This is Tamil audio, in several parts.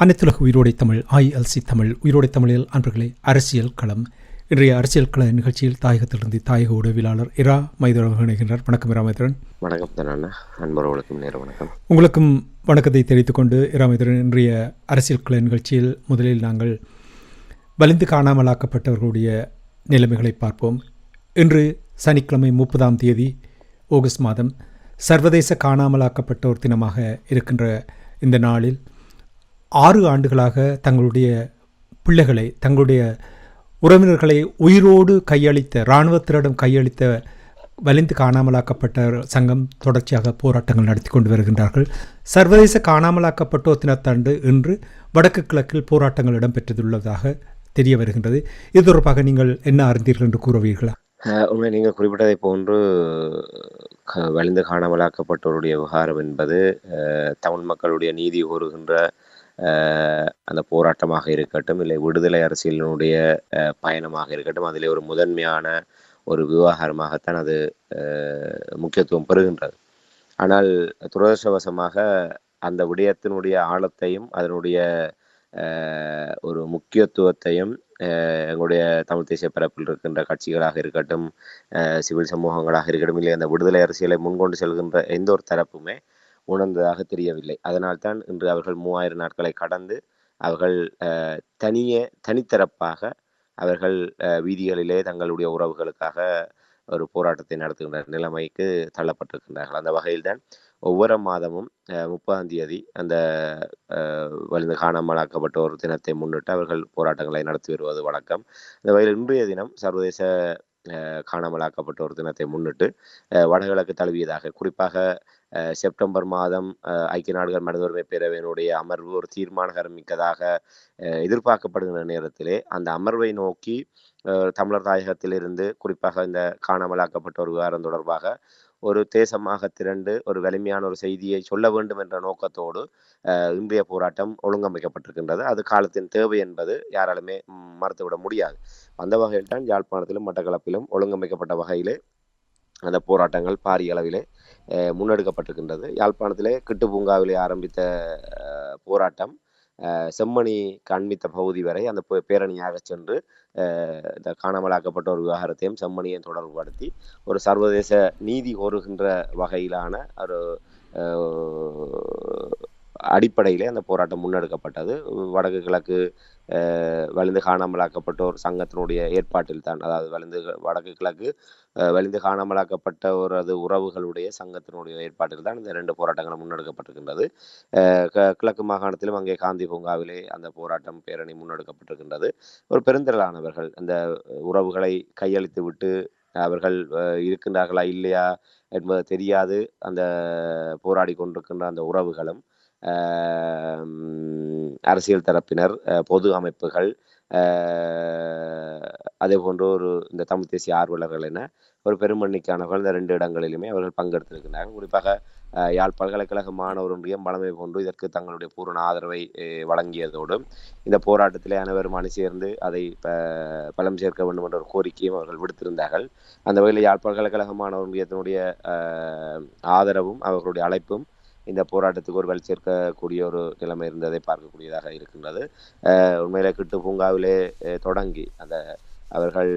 அனைத்துலக உயிரோடை தமிழ் ILC தமிழ் உயிரோடை தமிழில் அன்பர்களே, அரசியல் களம். இன்றைய அரசியல் கள நிகழ்ச்சியில் தாயகத்திலிருந்து தாயக உடவியலாளர் இரா மைதுரன் இணைகின்றார். வணக்கம் இரா மைதுரன். வணக்கம் தானண்ணா, அன்பர்களுக்கும் நேர வணக்கம். உங்களுக்கும் வணக்கத்தை தெரிவித்துக் கொண்டு இரா மைதுரன், இன்றைய அரசியல் கள நிகழ்ச்சியில் முதலில் நாங்கள் வலிந்து காணாமலாக்கப்பட்டவர்களுடைய நிலைமைகளை பார்ப்போம். இன்று சனிக்கிழமை 30ஆம் தேதி ஆகஸ்ட் மாதம் சர்வதேச காணாமலாக்கப்பட்டோர் தினமாக இருக்கின்ற இந்த நாளில் 6 ஆண்டுகளாக தங்களுடைய பிள்ளைகளை, தங்களுடைய உறவினர்களை உயிரோடு கையளித்த, இராணுவத்தினரிடம் கையளித்த வலிந்து காணாமலாக்கப்பட்ட சங்கம் தொடர்ச்சியாக போராட்டங்கள் நடத்தி கொண்டு வருகின்றார்கள். சர்வதேச காணாமலாக்கப்பட்டோர் தினத்தன்று இன்று வடக்கு கிழக்கில் போராட்டங்கள் இடம்பெற்றுள்ளதாக தெரிய வருகின்றது. இது தொடர்பாக நீங்கள் என்ன அறிந்தீர்கள் என்று கூறுவீர்களா? உண்மை, நீங்கள் குறிப்பிட்டதை போன்று வலிந்து காணாமலாக்கப்பட்டோருடைய விவகாரம் என்பது தமிழ் மக்களுடைய நீதி கோருகின்ற அந்த போராட்டமாக இருக்கட்டும், இல்லை விடுதலை அரசியலினுடைய பயணமாக இருக்கட்டும், அதிலே ஒரு முதன்மையான ஒரு விவகாரமாகத்தான் அது முக்கியத்துவம் பெறுகின்றது. ஆனால் துரதிர்ஷ்டவசமாக அந்த விடயத்தினுடைய ஆழத்தையும் அதனுடைய ஒரு முக்கியத்துவத்தையும் எங்களுடைய தமிழ் தேசிய பரப்பில் இருக்கின்ற கட்சிகளாக இருக்கட்டும், சிவில் சமூகங்களாக இருக்கட்டும், இல்லை அந்த விடுதலை அரசியலை முன்கொண்டு செல்கின்ற எந்த ஒரு தரப்புமே உணர்ந்ததாக தெரியவில்லை. அதனால்தான் இன்று அவர்கள் 3000 நாட்களை கடந்து அவர்கள் தனித்தரப்பாக அவர்கள் வீதிகளிலே தங்களுடைய உறவுகளுக்காக ஒரு போராட்டத்தை நடத்துகின்ற நிலைமைக்கு தள்ளப்பட்டிருக்கின்றார்கள். அந்த வகையில்தான் ஒவ்வொரு மாதமும் 30ஆம் தேதி அந்த வலிந்து காணாமலாக்கப்பட்டோர் தினத்தை முன்னிட்டு அவர்கள் போராட்டங்களை நடத்தி வருவது வழக்கம். அந்த வகையில் இன்றைய தினம் சர்வதேச காணாமலாக்கப்பட்டோர் தினத்தை முன்னிட்டு வடகிழக்கு தழுவியதாக, குறிப்பாக செப்டம்பர் மாதம் ஐக்கிய நாடுகள் மனித உரிமை பேரவையினுடைய அமர்வு ஒரு தீர்மானகரம் மிக்கதாக எதிர்பார்க்கப்படுகின்ற நேரத்திலே அந்த அமர்வை நோக்கி தமிழர் தாயகத்திலிருந்து, குறிப்பாக இந்த காணாமலாக்கப்பட்டோர் விவகாரம் தொடர்பாக ஒரு தேசமாக திரண்டு ஒரு வலிமையான ஒரு செய்தியை சொல்ல வேண்டும் என்ற நோக்கத்தோடு இன்றைய போராட்டம் ஒழுங்கமைக்கப்பட்டிருக்கின்றது. அது காலத்தின் தேவை என்பது யாராலுமே மறுத்துவிட முடியாது. அந்த வகையில் தான் யாழ்ப்பாணத்திலும் மட்டக்களப்பிலும் ஒழுங்கமைக்கப்பட்ட வகையிலே அந்த போராட்டங்கள் பாரிய அளவிலே முன்னெடுக்கப்பட்டிருக்கின்றது. யாழ்ப்பாணத்திலே கிட்டு பூங்காவிலே ஆரம்பித்த போராட்டம் செம்மணி கண்மித்த பகுதி வரை அந்த பேரணியாக சென்று இந்த காணாமலாக்கப்பட்ட ஒரு விவகாரத்தையும் செம்மணியை தொடர்புபடுத்தி ஒரு சர்வதேச நீதி கோருகின்ற வகையிலான ஒரு அடிப்படையிலே அந்த போராட்டம் முன்னெடுக்கப்பட்டது. வடக்கு கிழக்கு வலிந்து காணாமலாக்கப்பட்டோர் சங்கத்தினுடைய ஏற்பாட்டில் தான், அதாவது வடக்கு கிழக்கு வலிந்து காணாமலாக்கப்பட்டோரது உறவுகளுடைய சங்கத்தினுடைய ஏற்பாட்டில் தான் இந்த 2 போராட்டங்களும் முன்னெடுக்கப்பட்டிருக்கின்றது. கிழக்கு மாகாணத்திலும் அங்கே காந்தி பூங்காவிலே அந்த போராட்டம் பேரணி முன்னெடுக்கப்பட்டிருக்கின்றது. ஒரு பெருந்திரளானவர்கள் அந்த உறவுகளை கையளித்து விட்டு அவர்கள் இருக்கின்றார்களா இல்லையா என்பது தெரியாது அந்த போராடி கொண்டிருக்கின்ற அந்த உறவுகளும், அரசியல் தரப்பினர், பொது அமைப்புகள், அதே போன்று இந்த தமிழ் தேசிய ஆர்வலர்கள் என ஒரு பெருமண்ணிக்கானவர்கள் இந்த 2 இடங்களிலுமே அவர்கள் பங்கெடுத்திருக்கிறார்கள். குறிப்பாக யாழ் பல்கலைக்கழக மாணவர் ஒன்றியம் பலமை போன்று இதற்கு தங்களுடைய பூரண ஆதரவை வழங்கியதோடு இந்த போராட்டத்திலே அனைவரும் அணி சேர்ந்து அதை பலம் சேர்க்க வேண்டும் என்ற ஒரு கோரிக்கையும் அவர்கள் விடுத்திருந்தார்கள். அந்த வகையில் யாழ் பல்கலைக்கழக மாணவர் ஒன்றியத்தினுடைய ஆதரவும் அவர்களுடைய அழைப்பும் இந்த போராட்டத்துக்கு ஒரு வலி சேர்க்கக்கூடிய ஒரு நிலைமை இருந்ததை பார்க்கக்கூடியதாக இருக்கின்றது. உண்மையிலே கிட்டு பூங்காவிலே தொடங்கி அந்த அவர்கள்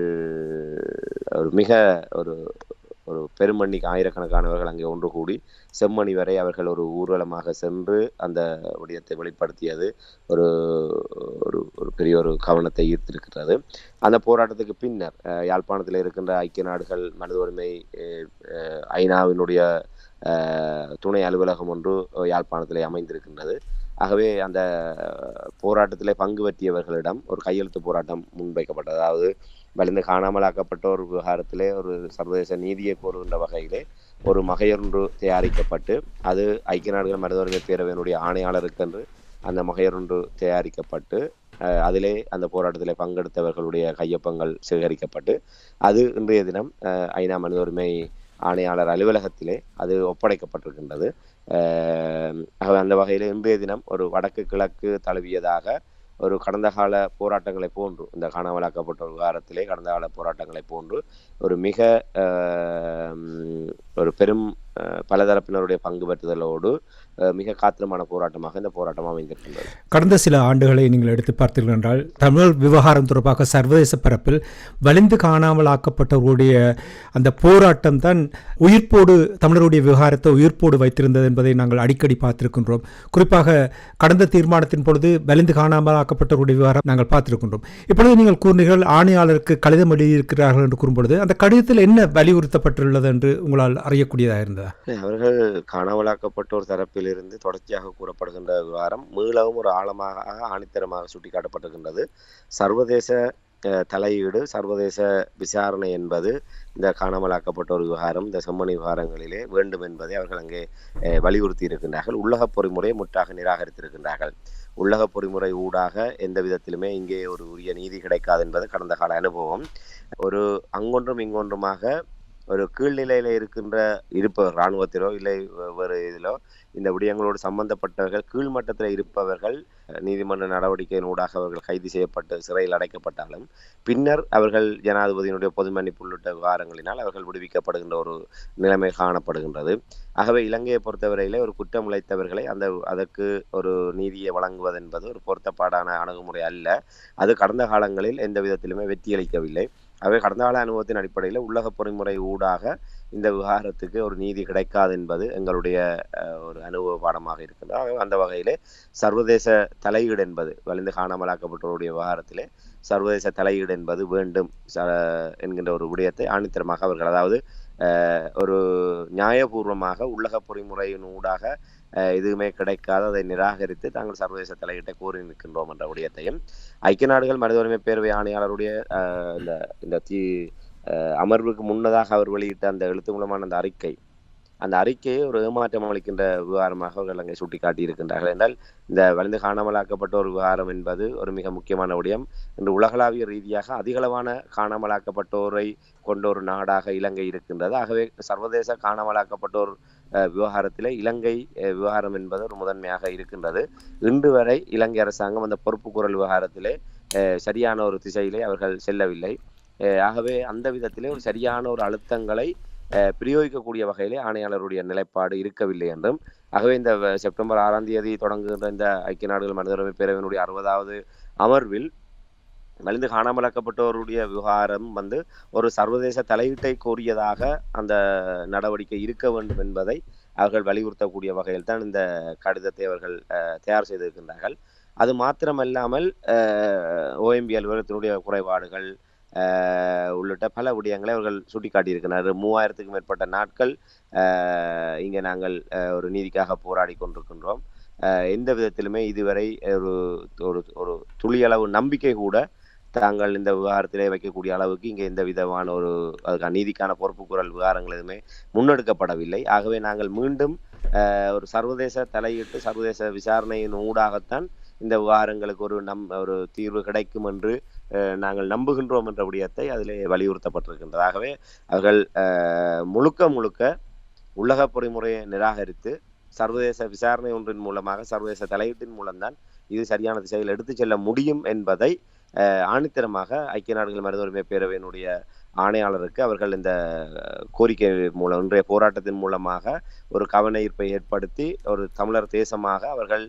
ஒரு மிக ஒரு ஒரு பெருமண்ணிக்கு ஆயிரக்கணக்கானவர்கள் அங்கே ஒன்று கூடி செம்மணி வரை அவர்கள் ஒரு ஊர்வலமாக சென்று அந்த விடயத்தை வெளிப்படுத்தியது ஒரு ஒரு பெரிய ஒரு கவனத்தை ஈர்த்திருக்கிறது. அந்த போராட்டத்துக்கு பின்னர் யாழ்ப்பாணத்தில் இருக்கின்ற ஐக்கிய நாடுகள் மனித உரிமை ஐநாவினுடைய துணை அலுவலகம் ஒன்று யாழ்ப்பாணத்திலே அமைந்திருக்கின்றது. ஆகவே அந்த போராட்டத்திலே பங்கு பற்றியவர்களிடம் ஒரு கையெழுத்து போராட்டம் முன்வைக்கப்பட்டது. அதாவது வலிந்து காணாமலாக்கப்பட்டோர் விவகாரத்திலே ஒரு சர்வதேச நீதியை கோருகின்ற வகையிலே ஒரு மகையொன்று தயாரிக்கப்பட்டு அது ஐக்கிய நாடுகள் மனித உரிமை பேரவையினுடைய ஆணையாளருக்கென்று அந்த மகையொன்று தயாரிக்கப்பட்டு அதிலே அந்த போராட்டத்திலே பங்கெடுத்தவர்களுடைய கையொப்பங்கள் சேகரிக்கப்பட்டு அது இன்றைய தினம் ஐநா மனித உரிமை ஆணையாளர் அலுவலகத்திலே அது ஒப்படைக்கப்பட்டிருக்கின்றது. அந்த வகையில் இன்றைய தினம் ஒரு வடக்கு கிழக்கு தழுவியதாக ஒரு கடந்த கால போராட்டங்களை போன்று, இந்த காணாமலாக்கப்பட்ட விவகாரத்திலே கடந்த கால போராட்டங்களை போன்று ஒரு மிக ஒரு பெரும் பலதரப்பினருடைய பங்கு பெற்றுதலோடு மிக காத்திரமான போராட்டமாக இந்த போராட்டம் அமைந்திருக்கின்றது. கடந்த சில ஆண்டுகளை நீங்கள் எடுத்து பார்த்தீர்கள் என்றால் தமிழ் விவகாரம் தொடர்பாக சர்வதேச பரப்பில் வலிந்து காணாமல் ஆக்கப்பட்டவர்களுடைய அந்த போராட்டம் தான் உயிர்ப்போடு தமிழருடைய விவகாரத்தை உயிர்ப்போடு வைத்திருந்தது என்பதை நாங்கள் அடிக்கடி பார்த்திருக்கின்றோம். குறிப்பாக கடந்த தீர்மானத்தின் பொழுது வலிந்து காணாமல் ஆக்கப்பட்டவர்களுடைய விவகாரம் நாங்கள் பார்த்திருக்கின்றோம். இப்பொழுது நீங்கள் கூறினீர்கள் ஆணையாளருக்கு கடிதம் எழுதியிருக்கிறார்கள் என்று கூறும்பொழுது அந்த கடிதத்தில் என்ன வலியுறுத்தப்பட்டுள்ளது என்று உங்களால் அறியக்கூடியதாக இருந்ததா? அவர்கள் காணாமலாக்கப்பட்டோர் தரப்பிலிருந்து தொடர்ச்சியாக கூறப்படுகின்ற விவகாரம் மீளவும் ஒரு ஆழமாக ஆணித்தரமாக சுட்டிக்காட்டப்பட்டிருக்கின்றது. சர்வதேச தலையீடு, சர்வதேச விசாரணை என்பது இந்த காணாமலாக்கப்பட்டோர் விவகாரம், இந்த செம்மணி விவகாரங்களிலே வேண்டும் என்பதை அவர்கள் அங்கே வலியுறுத்தி இருக்கின்றார்கள். உள்ளக பொறிமுறையை முற்றாக நிராகரித்திருக்கின்றார்கள். உள்ளக பொறிமுறை ஊடாக எந்த விதத்திலுமே இங்கே ஒரு உரிய நீதி கிடைக்காது என்பது கடந்த கால அனுபவம். ஒரு அங்கொன்றும் இங்கொன்றுமாக ஒரு கீழ்நிலையில இருப்பவர் இராணுவத்திலோ இல்லை வேறு இதிலோ இந்த விடயங்களோடு சம்பந்தப்பட்டவர்கள் கீழ்மட்டத்தில் இருப்பவர்கள் நீதிமன்ற நடவடிக்கையின் ஊடாக அவர்கள் கைது செய்யப்பட்டு சிறையில் அடைக்கப்பட்டாலும் பின்னர் அவர்கள் ஜனாதிபதியினுடைய பொது மன்னிப்பு உள்ளிட்ட விவகாரங்களினால் அவர்கள் விடுவிக்கப்படுகின்ற ஒரு நிலைமை காணப்படுகின்றது. ஆகவே இலங்கையை பொறுத்தவரையிலே ஒரு குற்றம் இழைத்தவர்களை அதற்கு ஒரு நீதியை வழங்குவது என்பது ஒரு பொருத்தப்பாடான அணுகுமுறை அல்ல. அது கடந்த காலங்களில் எந்த விதத்திலுமே வெற்றியளிக்கவில்லை. ஆகவே கடந்த கால அனுபவத்தின் அடிப்படையில் உள்ளக பொறிமுறை ஊடாக இந்த விவகாரத்துக்கு ஒரு நீதி கிடைக்காது என்பது எங்களுடைய ஒரு அனுபவ பாடமாக இருக்கின்றது. ஆகவே அந்த வகையிலே சர்வதேச தலையீடு என்பது வலிந்து காணாமலாக்கப்பட்டவருடைய விவகாரத்திலே சர்வதேச தலையீடு என்பது வேண்டும் என்கின்ற ஒரு விடயத்தை ஆணித்தரமாக அவர்கள், அதாவது ஒரு நியாயபூர்வமாக உள்ளக பொறிமுறையின் ஊடாக எதுவுமே கிடைக்காது, அதை நிராகரித்து தாங்கள் சர்வதேச தலையீட்டை கோரி நிற்கின்றோம் என்ற விடயத்தையும், ஐக்கிய நாடுகள் மனித உரிமை பேரவை ஆணையாளருடைய இந்த அமர்வுக்கு முன்னதாக அவர் வெளியிட்ட அந்த எழுத்து மூலமான அந்த அறிக்கையை ஒரு ஏமாற்றம் அளிக்கின்ற விவகாரமாக அவர்கள் அங்கே சுட்டி காட்டியிருக்கின்றார்கள். என்றால் இந்த வலிந்து காணாமலாக்கப்பட்ட ஒரு விவகாரம் என்பது ஒரு மிக முக்கியமான விடயம். இன்று உலகளாவிய ரீதியாக அதிகளவான காணாமலாக்கப்பட்டோரை கொண்ட ஒரு நாடாக இலங்கை இருக்கின்றது. ஆகவே சர்வதேச காணாமலாக்கப்பட்டோர் விவகாரத்திலே இலங்கை விவகாரம் என்பது ஒரு முதன்மையாக இருக்கின்றது. இன்று வரை இலங்கை அரசாங்கம் அந்த பொறுப்பு குரல் விவகாரத்திலே சரியான ஒரு திசையிலே அவர்கள் செல்லவில்லை. ஆகவே அந்த விதத்திலே ஒரு சரியான ஒரு அழுத்தங்களை பிரயோகிக்கக்கூடிய வகையிலே ஆணையாளருடைய நிலைப்பாடு இருக்கவில்லை என்றும், ஆகவே இந்த செப்டம்பர் 6ஆம் தேதி தொடங்குகின்ற இந்த ஐக்கிய நாடுகள் மனித உரிமை பேரவையினுடைய 60வது அமர்வில் வலிந்து காணாமலாக்கப்பட்டோருடைய விவகாரம் ஒரு சர்வதேச தலையீட்டை கோரியதாக அந்த நடவடிக்கை இருக்க வேண்டும் என்பதை அவர்கள் வலியுறுத்தக்கூடிய வகையில் தான் இந்த கடிதத்தை அவர்கள் தயார் செய்திருக்கின்றார்கள். அது மாத்திரமல்லாமல் OMB அலுவலகத்தினுடைய குறைபாடுகள் உள்ளிட்ட பல விடயங்களை அவர்கள் சுட்டிக்காட்டியிருக்கிறார். 3000க்கும் மேற்பட்ட நாட்கள் இங்கே நாங்கள் ஒரு நீதிக்காக போராடி கொண்டிருக்கின்றோம். எந்த விதத்திலுமே இதுவரை ஒரு துளியளவு நம்பிக்கை கூட தாங்கள் இந்த விவகாரத்திலே வைக்கக்கூடிய அளவுக்கு இங்கே எந்த விதமான அதுக்கான நீதிக்கான பொறுப்பு குரல் விவகாரங்கள் எதுவுமே முன்னெடுக்கப்படவில்லை. ஆகவே நாங்கள் மீண்டும் ஒரு சர்வதேச தலையிட்டு சர்வதேச விசாரணையின் ஊடாகத்தான் இந்த விவகாரங்களுக்கு ஒரு தீர்வு கிடைக்கும் என்று நாங்கள் நம்புகின்றோம் என்ற விடயத்தை அதிலே வலியுறுத்தப்பட்டிருக்கின்றது. ஆகவே அவர்கள் முழுக்க உள்ளக பொறிமுறையை நிராகரித்து சர்வதேச விசாரணை ஒன்றின் மூலமாக சர்வதேச தலையீட்டின் மூலம்தான் இது சரியான திசையில் எடுத்து செல்ல முடியும் என்பதை ஆணித்தரமாக ஐக்கிய நாடுகள் மனித உரிமை பேரவையினுடைய ஆணையாளருக்கு அவர்கள் இந்த கோரிக்கை மூலம் இன்றைய போராட்டத்தின் மூலமாக ஒரு கவன ஈர்ப்பை ஏற்படுத்தி ஒரு தமிழர் தேசமாக அவர்கள்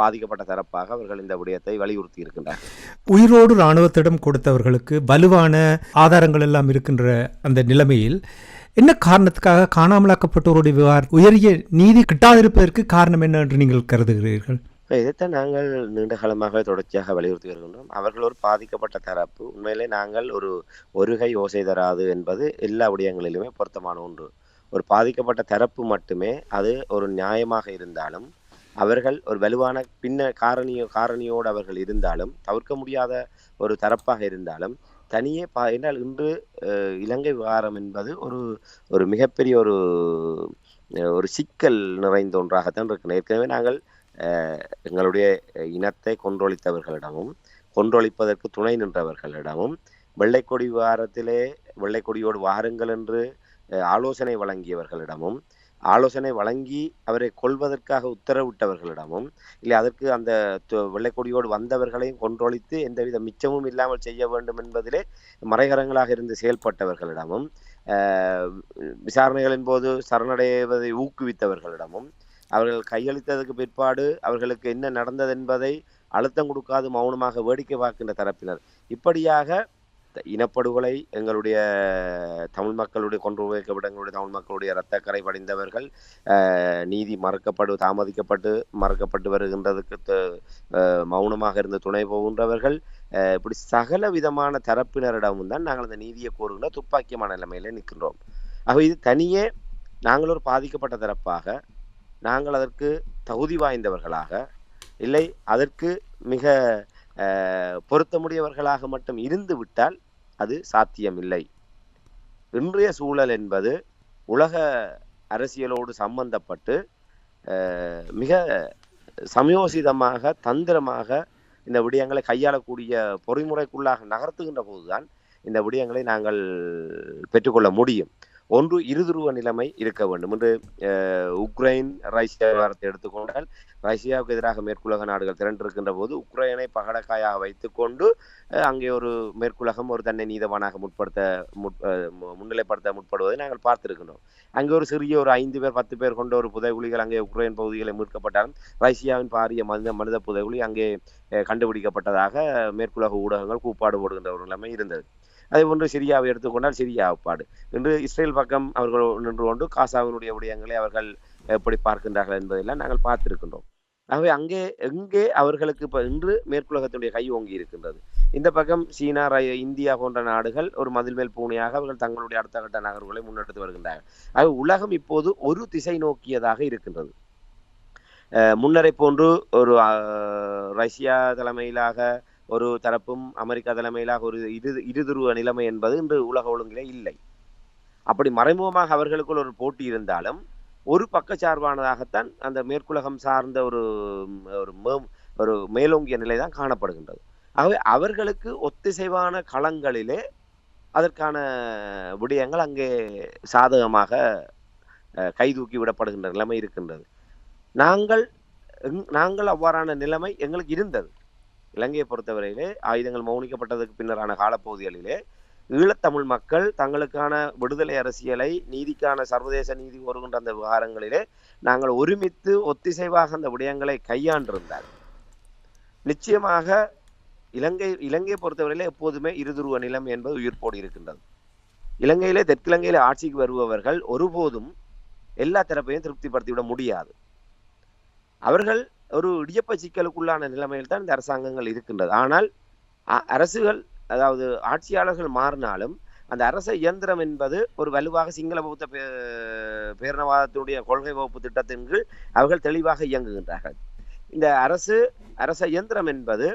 பாதிக்கப்பட்ட தரப்பாக அவர்கள் இந்த விடயத்தை வலியுறுத்தி இருக்கின்றனர். உயிரோடு இராணுவத்திடம் கொடுத்தவர்களுக்கு வலுவான ஆதாரங்கள் எல்லாம் இருக்கின்ற அந்த நிலைமையில் என்ன காரணத்துக்காக காணாமலாக்கப்பட்டோருடைய விவகாரம் உயரிய நீதி கிட்டாதிருப்பதற்கு காரணம் என்ன என்று நீங்கள் கருதுகிறீர்கள்? இதைத்தான் நாங்கள் நீண்ட காலமாக தொடர்ச்சியாக வலியுறுத்தி வருகின்றோம். அவர்கள் ஒரு பாதிக்கப்பட்ட தரப்பு. உண்மையிலே நாங்கள் ஒரு கை ஓசை தராது என்பது எல்லா விடயங்களிலுமே பொருத்தமான ஒன்று. ஒரு பாதிக்கப்பட்ட தரப்பு மட்டுமே அது ஒரு நியாயமாக இருந்தாலும், அவர்கள் ஒரு வலுவான காரணியோடு அவர்கள் இருந்தாலும், தவிர்க்க முடியாத ஒரு தரப்பாக இருந்தாலும், தனியே என்றால் இன்று இலங்கை விவகாரம் என்பது ஒரு மிகப்பெரிய ஒரு சிக்கல் நிறைந்த ஒன்றாகத்தான் இருக்கு. ஏற்கனவே நாங்கள் எங்களுடைய இனத்தை கொன்றொழித்தவர்களிடமும் கொன்றொழிப்பதற்கு துணை நின்றவர்களிடமும் வெள்ளைக்கொடி விவகாரத்திலே வெள்ளைக்கொடியோடு வாருங்கள் என்று ஆலோசனை வழங்கியவர்களிடமும் ஆலோசனை வழங்கி அவரை கொல்வதற்காக உத்தரவிட்டவர்களிடமும் இல்லை அதற்கு அந்த வெள்ளைக்கொடியோடு வந்தவர்களையும் கொன்றொழித்து எந்தவித மிச்சமும் இல்லாமல் செய்ய வேண்டும் என்பதிலே மறைகரங்களாக இருந்து செயல்பட்டவர்களிடமும் விசாரணைகளின் போது சரணடைவதை ஊக்குவித்தவர்களிடமும் அவர்கள் கையளித்ததுக்கு பிற்பாடு அவர்களுக்கு என்ன நடந்தது என்பதை அழுத்தம் கொடுக்காது மௌனமாக வேடிக்கை பார்க்கின்ற தரப்பினர், இப்படியாக இனப்படுகொலை, எங்களுடைய தமிழ் மக்களுடைய கொன்று வைக்கப்பட்ட எங்களுடைய தமிழ் மக்களுடைய இரத்தக்கரை படிந்தவர்கள், நீதி தாமதிக்கப்பட்டு மறக்கப்பட்டு வருகின்றதுக்கு மௌனமாக இருந்து துணை போகின்றவர்கள், இப்படி சகல விதமான தரப்பினரிடமும் தான் நாங்கள் அந்த நீதியை கோருகின்ற துப்பாக்கியமான நிலைமையில நிற்கின்றோம். ஆக இது தனியே நாங்கள் ஒரு பாதிக்கப்பட்ட தரப்பாக, நாங்கள் அதற்கு தகுதி வாய்ந்தவர்களாக இல்லை அதற்கு மிக பொருத்தமுடையவர்களாக மட்டும் இருந்து விட்டால் அது சாத்தியமில்லை. இன்றைய சூழல் என்பது உலக அரசியலோடு சம்பந்தப்பட்டு மிக சமயோசிதமாக தந்திரமாக இந்த விடயங்களை கையாளக்கூடிய பொறிமுறைக்குள்ளாக நகர்த்துகின்ற போதுதான் இந்த விடயங்களை நாங்கள் பெற்றுக்கொள்ள முடியும். ஒன்று இருதுருவ நிலைமை இருக்க வேண்டும் என்று உக்ரைன் ரஷ்யா வாரத்தை எடுத்துக்கொண்டால், ரஷ்யாவுக்கு எதிராக மேற்குலக நாடுகள் திரண்டிருக்கின்ற போது உக்ரைனை பகடக்காயாக வைத்துக்கொண்டு அங்கே ஒரு மேற்குலகம் ஒரு தன்னை நீதவானாக முன்னிலைப்படுத்த முற்படுவதை நாங்கள் பார்த்திருக்கின்றோம். அங்கே ஒரு சிறிய ஒரு 5 பேர் 10 பேர் கொண்ட ஒரு புதைகுழிகள் அங்கே உக்ரைன் பகுதிகளை மீட்கப்பட்டாலும் ரஷ்யாவின் பாரிய மனித புதைகுழி அங்கே கண்டுபிடிக்கப்பட்டதாக மேற்குலக ஊடகங்கள் கூப்பாடு போடுகின்ற ஒரு நிலைமை இருந்தது. அதே போன்று சிரியாவை எடுத்துக்கொண்டால் சிரியா ஒப்பாடு. இன்று இஸ்ரேல் பக்கம் அவர்கள் நின்று கொண்டு காசாவினுடைய விடயங்களை அவர்கள் எப்படி பார்க்கின்றார்கள் என்பதெல்லாம் நாங்கள் பார்த்திருக்கின்றோம். ஆகவே எங்கே அவர்களுக்கு இப்போ இன்று மேற்குலகத்தினுடைய கை ஓங்கி இருக்கின்றது. இந்த பக்கம் சீனா, இந்தியா போன்ற நாடுகள் ஒரு மதில் மேல் பூனையாக அவர்கள் தங்களுடைய அடுத்த கட்ட நகர்வுகளை முன்னெடுத்து வருகின்றார்கள். ஆகவே உலகம் இப்போது ஒரு திசை நோக்கியதாக இருக்கின்றது. முன்னரை போன்று ஒரு ரஷ்யா தலைமையிலாக ஒரு தரப்பும் அமெரிக்கா தலைமையிலாக ஒரு இருதுருவ நிலைமை என்பது இன்று உலக ஒழுங்கிலே இல்லை. அப்படி மறைமுகமாக அவர்களுக்குள் ஒரு போட்டி இருந்தாலும் ஒரு பக்கச்சார்பானதாகத்தான் அந்த மேற்குலகம் சார்ந்த ஒரு மேலோங்கிய நிலை தான் காணப்படுகின்றது. ஆகவே அவர்களுக்கு ஒத்திசைவான களங்களிலே அதற்கான விடயங்கள் அங்கே சாதகமாக கைதூக்கி விடப்படுகின்ற நிலைமை இருக்கின்றது. நாங்கள் அவ்வாறான நிலைமை எங்களுக்கு இருந்தது. இலங்கையை பொறுத்தவரையிலே ஆயுதங்கள் மௌனிக்கப்பட்டதுக்கு பின்னரான காலப்பகுதிகளிலே ஈழத்தமிழ் மக்கள் தங்களுக்கான விடுதலை அரசியலை, நீதிக்கான சர்வதேச நீதி கோருகின்ற அந்த விவகாரங்களிலே நாங்கள் ஒருமித்து ஒத்திசைவாக அந்த விடயங்களை கையாண்டிருந்தார். நிச்சயமாக இலங்கையை பொறுத்தவரையிலே எப்போதுமே இருதுருவ நிலைமை என்பது உயிர்ப்போடு இருக்கின்றது. இலங்கையிலே தெற்கிலங்கையிலே ஆட்சிக்கு வருபவர்கள் ஒருபோதும் எல்லா தரப்பையும் திருப்திப்படுத்திவிட முடியாது. அவர்கள் ஒரு இடியப்ப சிக்கலுக்குள்ளான நிலைமையில் தான் இந்த அரசாங்கங்கள் இருக்கின்றது. ஆனால் அரசுகள், அதாவது ஆட்சியாளர்கள் மாறினாலும் அந்த அரச இயந்திரம் என்பது ஒரு வலுவாக சிங்கள பௌத்த பேரணவாதத்துடைய கொள்கை வகுப்பு திட்டத்தின் கீழ் அவர்கள் தெளிவாக இயங்குகின்றார்கள். இந்த அரச இயந்திரம் என்பது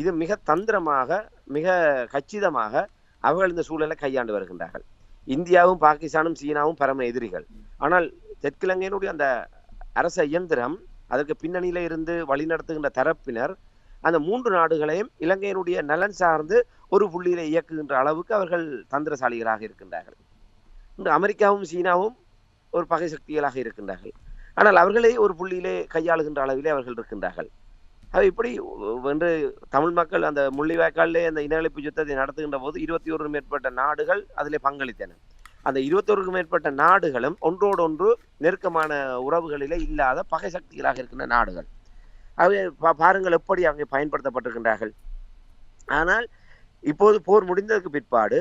இது மிக தந்திரமாக, மிக கச்சிதமாக அவர்கள் இந்த சூழலை கையாண்டு வருகின்றார்கள். இந்தியாவும் பாகிஸ்தானும் சீனாவும் பரம எதிரிகள். ஆனால் தெற்கிலங்கையினுடைய அந்த அரச இயந்திரம், அதற்கு பின்னணியில இருந்து வழிநடத்துகின்ற தரப்பினர் அந்த 3 நாடுகளையும் இலங்கையினுடைய நலன் சார்ந்து ஒரு புள்ளியில இயக்குகின்ற அளவுக்கு அவர்கள் தந்திரசாலிகளாக இருக்கின்றார்கள். இன்று அமெரிக்காவும் சீனாவும் ஒரு பகை சக்திகளாக இருக்கின்றார்கள். ஆனால் அவர்களே ஒரு புள்ளியிலே கையாளுகின்ற அளவிலே அவர்கள் இருக்கின்றார்கள். அது இப்படி என்று தமிழ் மக்கள் அந்த முள்ளிவாய்க்காலிலே அந்த இனஅழிப்பு யுத்தத்தை நடத்துகின்ற போது 21 மேற்பட்ட நாடுகள் அதிலே பங்களித்தன. அந்த 21 மேற்பட்ட நாடுகளும் ஒன்றோடொன்று நெருக்கமான உறவுகளிலே இல்லாத பகை சக்திகளாக இருக்கின்ற நாடுகள். அவை பாருங்கள் எப்படி அங்கே பயன்படுத்தப்பட்டிருக்கின்றார்கள். ஆனால் இப்போது போர் முடிந்ததுக்கு பிற்பாடு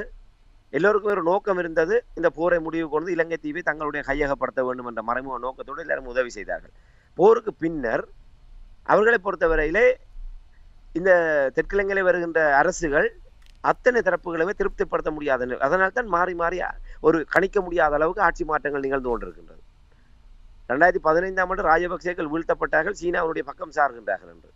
எல்லோருக்கும் ஒரு நோக்கம் இருந்தது. இந்த போரை முடிவு கொண்டு இலங்கை தீவை தங்களுடைய கையகப்படுத்த வேண்டும் என்ற மறைமுக நோக்கத்தோடு எல்லாரும் உதவி செய்தார்கள். போருக்கு பின்னர் அவர்களை பொறுத்தவரையிலே இந்த தெற்கிலங்கையிலே வருகின்ற அரசுகள் அத்தனை தரப்புகளுமே திருப்திப்படுத்த முடியாத, அதனால்தான் மாறி மாறி ஒரு கணிக்க முடியாத அளவுக்கு ஆட்சி மாற்றங்கள் நிகழ்ந்து கொண்டிருக்கின்றது. 2015ஆம் ஆண்டு ராஜபக்சேக்கள் வீழ்த்தப்பட்டார்கள், சீனாவுடைய பக்கம் சார்கின்றார்கள் என்று.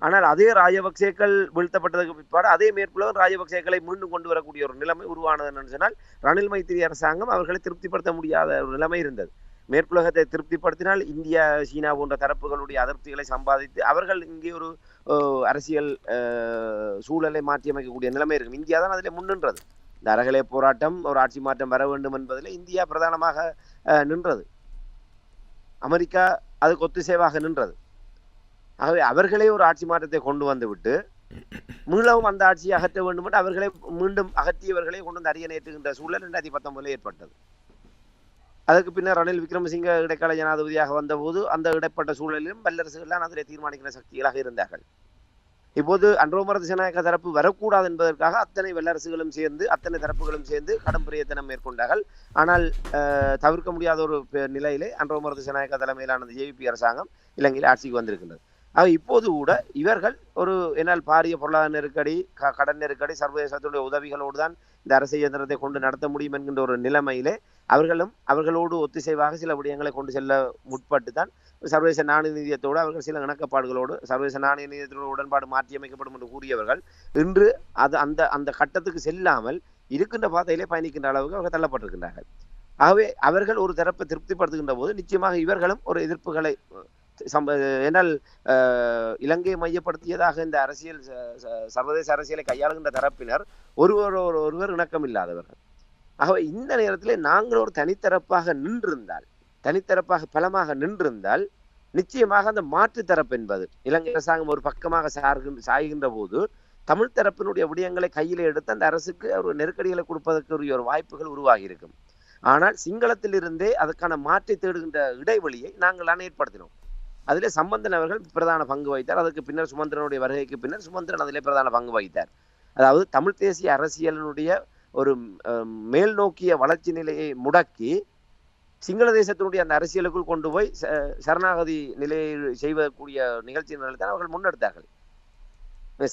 ஆனால் அதே ராஜபக்சேக்கள் வீழ்த்தப்பட்டதுக்கு பிற்பாடு அதே மேற்குலகம் ராஜபக்சேக்களை மீண்டும் கொண்டு வரக்கூடிய ஒரு நிலைமை உருவானது என்று சொன்னால் ரணில் மைத்திரி அரசாங்கம் அவர்களை திருப்திப்படுத்த முடியாத ஒரு நிலைமை இருந்தது. மேற்குலகத்தை திருப்திப்படுத்தினால் இந்தியா, சீனா போன்ற தரப்புகளுடைய அதிருப்திகளை சம்பாதித்து அவர்கள் இங்கே ஒரு அரசியல் சூழலை மாற்றியமைக்கக்கூடிய நிலைமை இருக்கும். இந்தியா தான் அதில் முன்னின்றது. இந்த அறகலை போராட்டம், ஒரு ஆட்சி மாற்றம் வர வேண்டும் என்பதில் இந்தியா பிரதானமாக நின்றது. அமெரிக்கா அதுக்கு ஒத்துசைவாக நின்றது. ஆகவே அவர்களே ஒரு ஆட்சி மாற்றத்தை கொண்டு வந்து விட்டு மீளவும் அந்த ஆட்சியை அகற்ற வேண்டும் என்று அவர்களை மீண்டும் அகற்றியவர்களை கொண்டு வந்து அரியணேற்றுகின்ற சூழல் 2019 ஏற்பட்டது. அதற்கு பின்னர் ரணில் விக்ரமசிங்க இடைக்கால ஜனாதிபதியாக வந்தபோது அந்த இடைப்பட்ட சூழலிலும் வல்லரசுகள் அதிலே தீர்மானிக்கிற சக்திகளாக இருந்தார்கள். இப்போது அன்றோமர திசாநாயக்க தரப்பு வரக்கூடாது என்பதற்காக அத்தனை வல்லரசுகளும் சேர்ந்து அத்தனை தரப்புகளும் சேர்ந்து கடும் பிரயத்தனம் மேற்கொண்டார்கள். ஆனால் தவிர்க்க முடியாத ஒரு நிலையிலே அன்றோமர திசாநாயக்க தலைமையிலான ஜேவிபி அரசாங்கம் இலங்கையில் ஆட்சிக்கு வந்திருக்கின்றது. ஆக இப்போது கூட இவர்கள் ஒரு என்னால் பாரிய பொருளாதார நெருக்கடி, கடன் நெருக்கடி, சர்வதேசத்துடைய உதவிகளோடு தான் இந்த அரசு இயந்திரத்தை கொண்டு நடத்த முடியும் என்கின்ற ஒரு நிலைமையிலே அவர்களோடு ஒத்திசைவாக சில விடயங்களை கொண்டு செல்ல முற்பட்டு தான் சர்வதேச நாணய நிதியத்தோடு அவர்கள் சில இணக்கப்பாடுகளோடு சர்வதேச நாணய நிதியத்தோடு உடன்பாடு மாற்றியமைக்கப்படும் என்று கூறியவர்கள் இன்று அந்த அந்த கட்டத்துக்கு செல்லாமல் இருக்கின்ற பாதையிலே பயணிக்கின்ற அளவுக்கு அவர்கள் தள்ளப்பட்டிருக்கின்றார்கள். ஆகவே அவர்கள் ஒரு தரப்பை திருப்திப்படுத்துகின்ற போது நிச்சயமாக இவர்களும் ஒரு எதிர்ப்புகளை என்னால் இலங்கையை மையப்படுத்தியதாக இந்த அரசியல் சர்வதேச அரசியலை கையாளுகின்ற தரப்பினர் ஒருவர் இணக்கம் இல்லாதவர்கள். ஆகவே இந்த நேரத்தில் நாங்கள் ஒரு தனித்தரப்பாக பலமாக நின்றிருந்தால் நிச்சயமாக அந்த மாற்று தரப்பு என்பது இலங்கை அரசாங்கம் ஒரு பக்கமாக சாய்கின்ற போது தமிழ் தரப்பினுடைய விடயங்களை கையில் எடுத்து அந்த அரசுக்கு ஒரு நெருக்கடிகளை கொடுப்பதற்குரிய ஒரு வாய்ப்புகள் உருவாகி இருக்கும். ஆனால் சிங்களத்திலிருந்தே அதற்கான மாற்றை தேடுகின்ற இடைவெளியை நாங்கள் ஏற்படுத்தினோம். அதிலே சம்பந்தன் அவர்கள் பிரதான பங்கு வகித்தார். அதற்கு பின்னர் சுமந்திரனுடைய வருகைக்கு பின்னர் சுமந்திரன் அதிலே பிரதான பங்கு வகித்தார். அதாவது தமிழ் தேசிய அரசியலினுடைய ஒரு மேல் நோக்கிய வளர்ச்சி நிலையை முடக்கி சிங்கள தேசத்தினுடைய அந்த அரசியலுக்குள் கொண்டு போய் சரணாகதி நிலையை செய்வதற்குரிய நிகழ்ச்சிகளை தான் அவர்கள் முன்னெடுத்தார்கள்.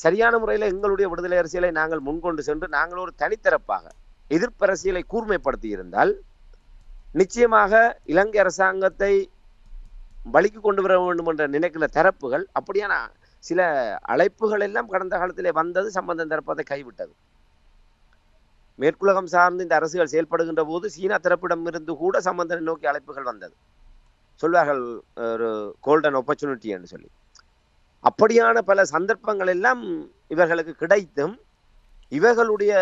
சரியான முறையில் எங்களுடைய விடுதலை அரசியலை நாங்கள் முன்கொண்டு சென்று நாங்கள் ஒரு தனித்தரப்பாக எதிர்ப்பரசியலை கூர்மைப்படுத்தி இருந்தால் நிச்சயமாக இலங்கை அரசாங்கத்தை வழிக்கு கொண்டு வர வேண்டும் என்ற நினைக்கிற தரப்புகள் அப்படியான சில அழைப்புகள் எல்லாம் கடந்த காலத்திலே வந்தது. சம்பந்தம் தரப்பதை கைவிட்டது. மேற்குலகம் சார்ந்து இந்த அரசுகள் செயல்படுகின்ற போது சீனா தரப்பிடம் இருந்து கூட சம்பந்தனை நோக்கி அழைப்புகள் வந்தது. சொல்வார்கள் ஒரு கோல்டன் ஆப்பர்ச்சுனிட்டி என்று சொல்லி. அப்படியான பல சந்தர்ப்பங்கள் எல்லாம் இவர்களுக்கு கிடைத்தும் இவர்களுடைய